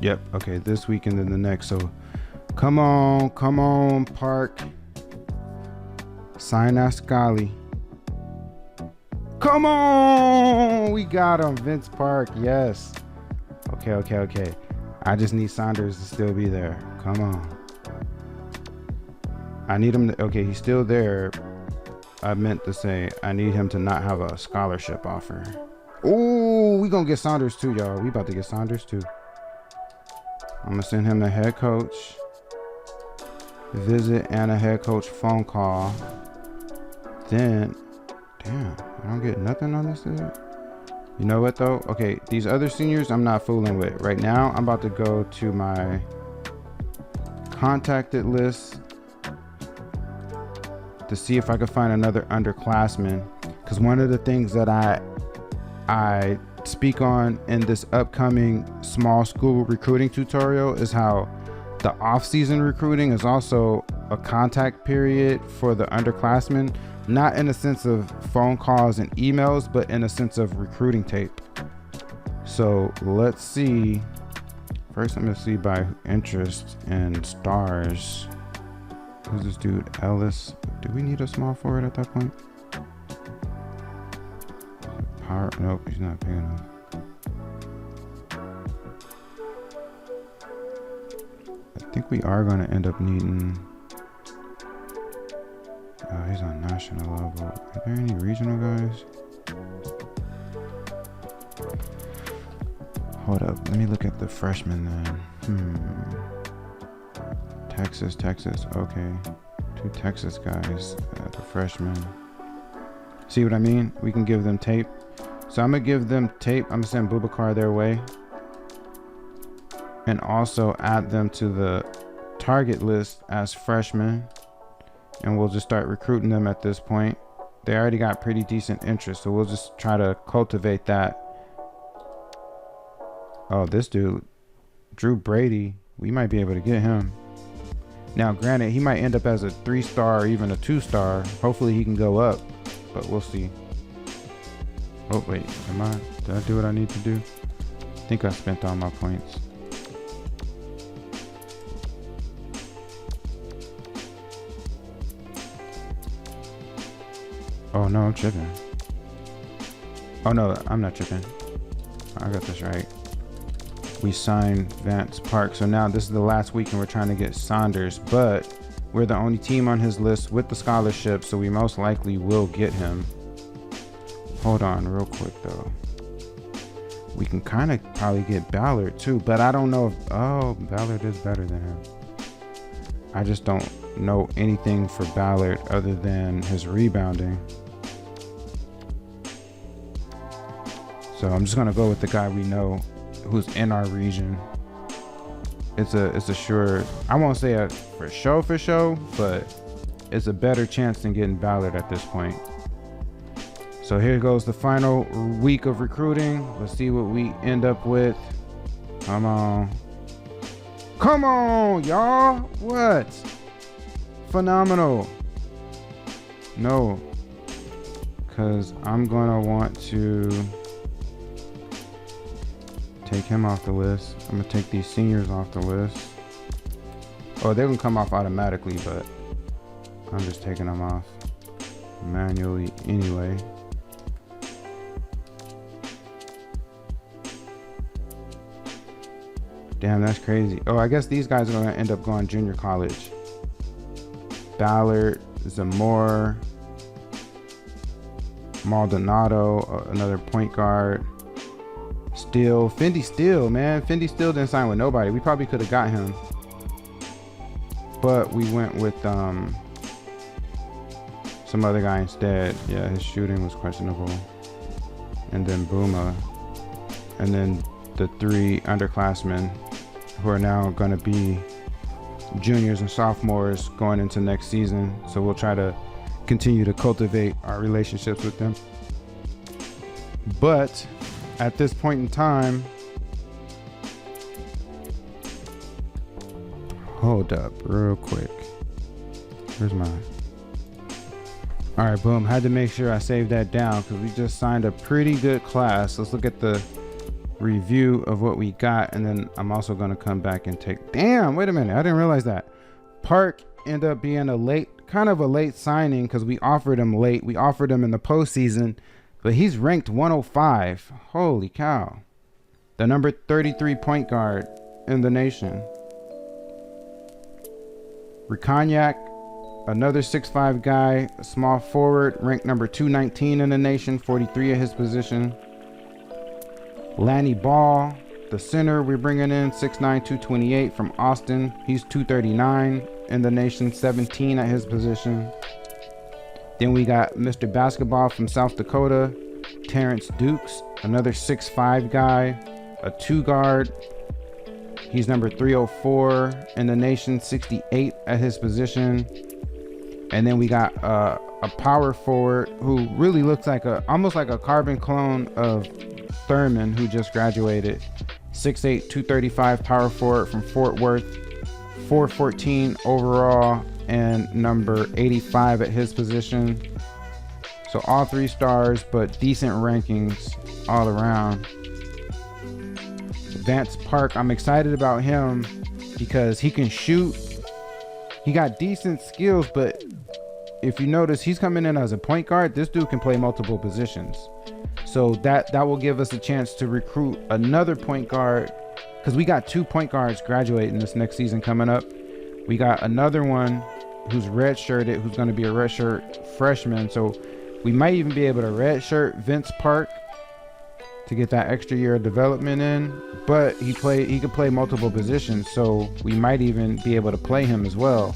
Yep, okay, this week and then the next. So come on, Park. Sign Ascali. Come on! We got him, Vince Park, yes. Okay. I just need Saunders to still be there. Come on. I need him to, okay, he's still there. I meant to say I need him to not have a scholarship offer. Oh, we gonna get Saunders too, y'all. We about to get Saunders too. I'm gonna send him a head coach visit and a head coach phone call. Then, damn, I don't get nothing on this dude. You know what though? Okay, these other seniors I'm not fooling with. Right now, I'm about to go to my contacted list to see if I can find another underclassman, because one of the things that I speak on in this upcoming small school recruiting tutorial is how the off-season recruiting is also a contact period for the underclassmen, not in a sense of phone calls and emails, but in a sense of recruiting tape. So let's see. First, I'm gonna see by interest and stars. Who's this dude? Ellis. Do we need a small forward at that point? Power. Nope, he's not big enough. I think we are going to end up needing. He's on national level. Are there any regional guys? Hold up. Let me look at the freshmen then. Texas. Okay. 2 Texas guys. The freshmen. See what I mean? We can give them tape. So I'm gonna give them tape. I'm gonna send Boubacar their way, and also add them to the target list as freshmen, and we'll just start recruiting them at this point. They already got pretty decent interest, so we'll just try to cultivate that. Oh, this dude, Drew Brady, we might be able to get him. Now, granted, he might end up as a 3-star or even a 2-star. Hopefully he can go up, but we'll see. Oh, wait, did I do what I need to do? I think I spent all my points. Oh no, I'm tripping. Oh no, I'm not tripping. I got this right. We signed Vance Park. So now this is the last week and we're trying to get Saunders, but we're the only team on his list with the scholarship, so we most likely will get him. Hold on real quick though. We can kind of probably get Ballard too, but I don't know if, oh, Ballard is better than him. I just don't know anything for Ballard other than his rebounding. So I'm just gonna go with the guy we know who's in our region. It's a sure, I won't say a for show, but it's a better chance than getting Ballard at this point. So here goes the final week of recruiting. Let's see what we end up with. Come on. Come on, y'all. What? Phenomenal. No, because I'm gonna want to take him off the list. I'm gonna take these seniors off the list. Oh, they're gonna come off automatically, but I'm just taking them off manually anyway. Damn, that's crazy. Oh, I guess these guys are gonna end up going junior college. Ballard, Zamora, Maldonado, another point guard. Steele, Fendi Steele, man. Fendi Steele didn't sign with nobody. We probably could have got him, but we went with some other guy instead. Yeah, his shooting was questionable. And then Booma, and then the 3 underclassmen who are now going to be juniors and sophomores going into next season. So we'll try to continue to cultivate our relationships with them. But at this point in time, hold up real quick. Where's mine? All right, boom. Had to make sure I saved that down because we just signed a pretty good class. Let's look at the review of what we got, and then I'm also going to come back and take, damn, wait a minute, I didn't realize that Park ended up being a late signing because we offered him late. We offered him in the postseason, but he's ranked 105. Holy cow. The number 33 point guard in the nation. Ricagnac, another 6'5" guy, a small forward, ranked number 219 in the nation, 43 at his position. Lanny Ball, the center we're bringing in, 6'9", 228 from Austin. He's 239 in the nation, 17 at his position. Then we got Mr. Basketball from South Dakota, Terrence Dukes, another 6'5" guy, a 2 guard. He's number 304 in the nation, 68 at his position. And then we got a power forward who really looks like almost like a carbon clone of Thurman, who just graduated. 6'8", 235 power forward from Fort Worth, 414 overall and number 85 at his position. So all 3 stars, but decent rankings all around. Vance Park, I'm excited about him because he can shoot. He got decent skills, but if you notice, he's coming in as a point guard. This dude can play multiple positions. So that will give us a chance to recruit another point guard, because we got 2 point guards graduating this next season coming up. We got another one who's redshirted, who's going to be a redshirt freshman. So we might even be able to redshirt Vince Park to get that extra year of development in. But he could play multiple positions, so we might even be able to play him as well.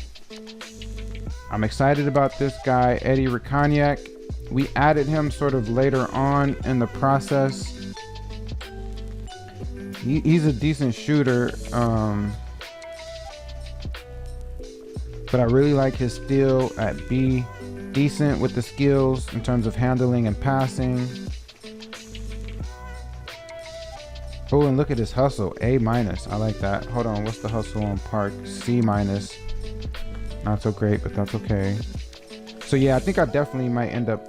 I'm excited about this guy, Eddie Ricagnac. We added him sort of later on in the process. He's a decent shooter, but I really like his steal at B. Decent with the skills in terms of handling and passing. Oh, and look at his hustle, A-. I like that. Hold on, what's the hustle on Park? C-. Not so great, but that's okay. So yeah, I think I definitely might end up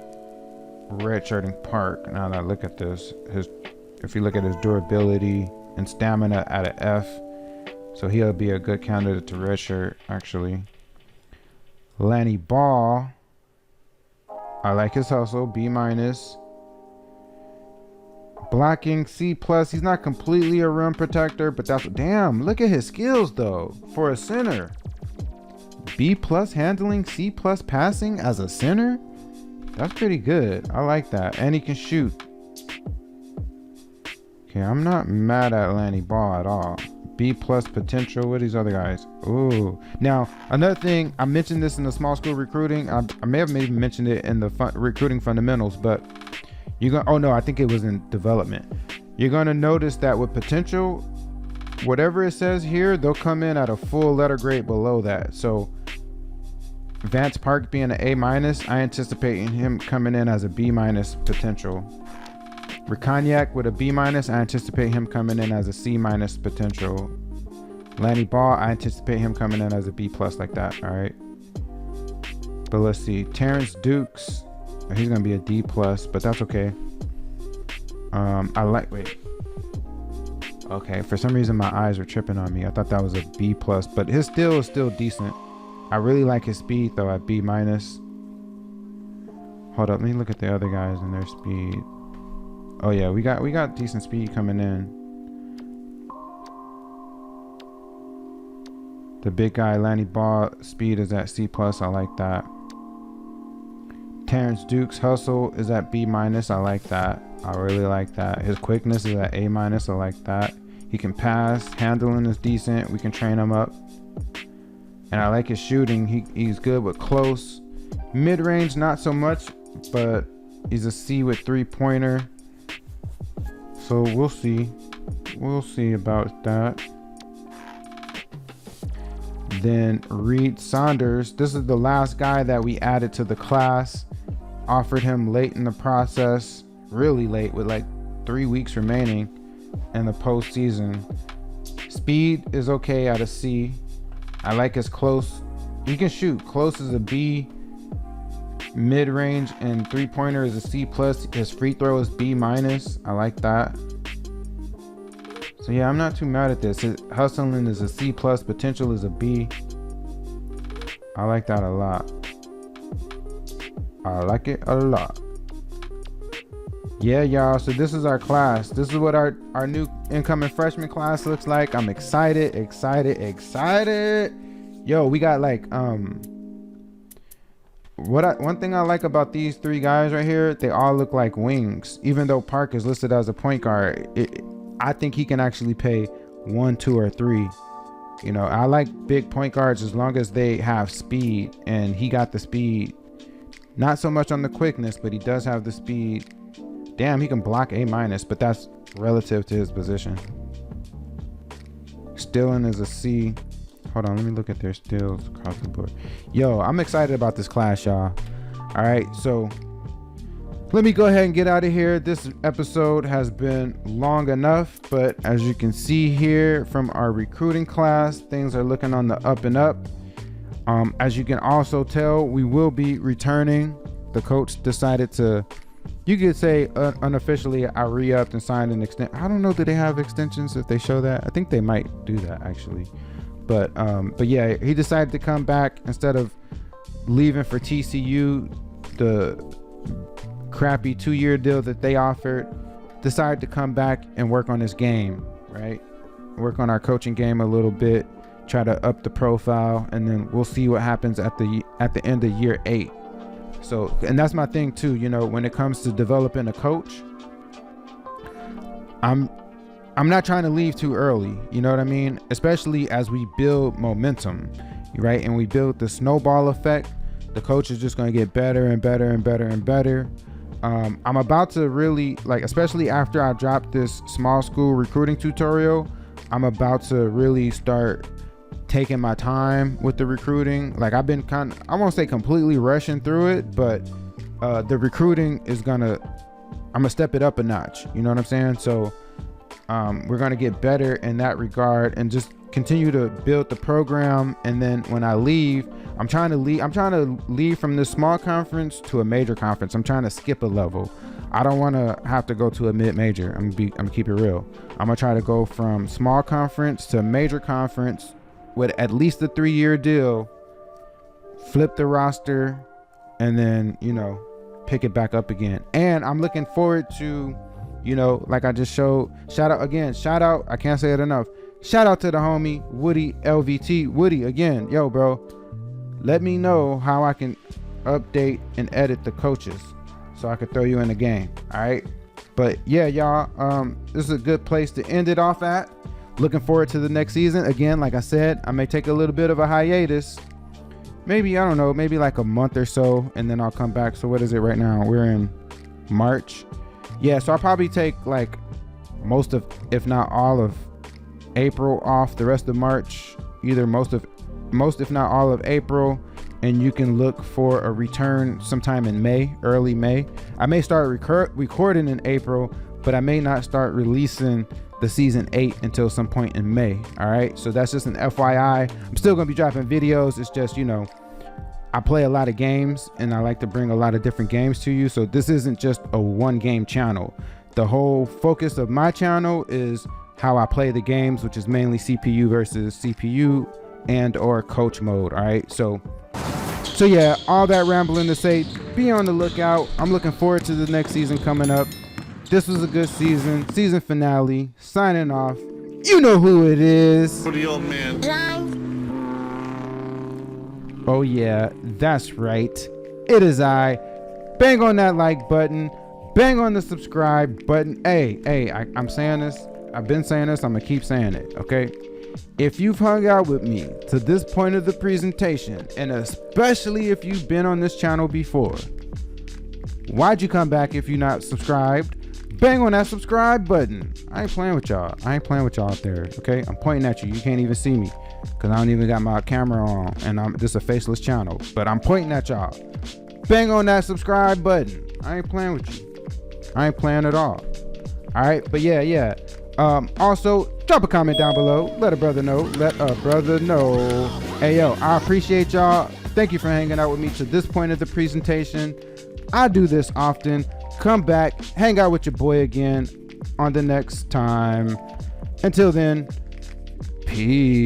redshirting Park now that I look at this. If you look at his durability and stamina at an F, so he'll be a good candidate to redshirt actually. Lanny Ball, I like his hustle, B-. Blocking, C+. He's not completely a rim protector, but that's, damn, look at his skills though for a center. B+ handling, C+ passing as a center. That's pretty good. I like that. And he can shoot. Okay, I'm not mad at Lanny Ball at all. B+ potential. What are these other guys? Ooh. Now, another thing, I mentioned this in the small school recruiting. I may have maybe mentioned it in the recruiting fundamentals, but oh no, I think it was in development. You're gonna notice that with potential, whatever it says here, they'll come in at a full letter grade below that. So Vance Park being an A-, I anticipate him coming in as a B- potential. Ricaniak with a B-, I anticipate him coming in as a C- potential. Lanny Ball, I anticipate him coming in as a B+ like that. All right. But let's see. Terrence Dukes, he's gonna be a D+, but that's okay. Wait. Okay, for some reason my eyes were tripping on me. I thought that was a B+, but his steal is still decent. I really like his speed though at B-. Hold up, let me look at the other guys and their speed. Oh yeah, we got decent speed coming in. The big guy Lanny Ball speed is at C+. I like that. Terrence Dukes hustle is at B-. I like that. I really like that. His quickness is at A-. I like that. He can pass. Handling is decent. We can train him up. And I like his shooting. He's good with close. Mid-range, not so much, but he's a C with 3-pointer. So we'll see. We'll see about that. Then Reed Saunders. This is the last guy that we added to the class. Offered him late in the process. Really late, with like 3 weeks remaining in the postseason. Speed is okay at a C. I like his close. He can shoot. Close is a B. Mid-range and 3-pointer is a C+. His free throw is B-. I like that. So yeah, I'm not too mad at this. His hustling is a C+. Potential is a B. I like that a lot. I like it a lot. Yeah, y'all, so this is our class. This is what our new incoming freshman class looks like. I'm excited. Yo, we got like one thing I like about these three guys right here, they all look like wings. Even though Park is listed as a point guard, I think he can actually play 1, 2, or 3. You know, I like big point guards as long as they have speed, and he got the speed. Not so much on the quickness, but he does have the speed. Damn, he can block A-, but that's relative to his position. Stealing is a C. Hold on, let me look at their steals across the board. Yo, I'm excited about this class, y'all. All right, so let me go ahead and get out of here. This episode has been long enough, but as you can see here from our recruiting class, things are looking on the up and up. As you can also tell, we will be returning. The coach decided to, you could say unofficially, I re-upped and signed an extension. I don't know, do they have extensions if they show that? I think they might do that actually. But yeah, he decided to come back instead of leaving for TCU, the crappy 2-year deal that they offered. Decided to come back and work on his game, right? Work on our coaching game a little bit, try to up the profile, and then we'll see what happens at the end of year 8. So, and that's my thing too, you know, when it comes to developing a coach, I'm not trying to leave too early, you know what I mean? Especially as we build momentum, right? And we build the snowball effect. The coach is just going to get better and better and better and better. I'm about to really, like, especially after I drop this small school recruiting tutorial, I'm about to really start taking my time with the recruiting. Like, I've been I won't say completely rushing through it, but the recruiting is I'm gonna step it up a notch. You know what I'm saying? So we're gonna get better in that regard and just continue to build the program. And then when I leave, I'm trying to leave from this small conference to a major conference. I'm trying to skip a level. I don't want to have to go to a mid-major. I'm gonna keep it real. I'm gonna try to go from small conference to major conference with at least a 3-year deal, flip the roster, and then, you know, pick it back up again. And I'm looking forward to, you know, like I just showed, shout out, I can't say it enough. Shout out to the homie Woody LVT. Woody, again, yo, bro, let me know how I can update and edit the coaches so I could throw you in the game. All right. But yeah, y'all, this is a good place to end it off at. Looking forward to the next season. Again, like I said, I may take a little bit of a hiatus. Maybe, I don't know, maybe like a month or so, and then I'll come back. So what is it right now? We're in March. Yeah, so I'll probably take like most of, if not all of April off, the rest of March, either most if not all of April, and you can look for a return sometime in May, early May. I may start recording in April, but I may not start releasing the season 8 until some point in May. All right, so that's just an FYI. I'm still gonna be dropping videos. It's just, you know, I play a lot of games and I like to bring a lot of different games to you. So this isn't just a one game channel. The whole focus of my channel is how I play the games, which is mainly CPU versus CPU and or coach mode. All right, so yeah, all that rambling to say, be on the lookout. I'm looking forward to the next season coming up. This was a good season finale. Signing off. You know who it is. For the old man. Oh yeah, that's right. It is I. Bang on that like button. Bang on the subscribe button. Hey, I'm saying this. I've been saying this. I'm gonna keep saying it. Okay. If you've hung out with me to this point of the presentation, and especially if you've been on this channel before, why'd you come back if you're not subscribed? Bang on that subscribe button. I ain't playing with y'all. Out there. Okay. I'm pointing at you. You can't even see me because I don't even got my camera on, and this is a faceless channel, but I'm pointing at y'all. Bang on that subscribe button. I ain't playing with you. I ain't playing at all. All right. But yeah. Also drop a comment down below. Let a brother know. Hey yo, I appreciate y'all. Thank you for hanging out with me to this point of the presentation. I do this often. Come back, hang out with your boy again on the next time. Until then, peace.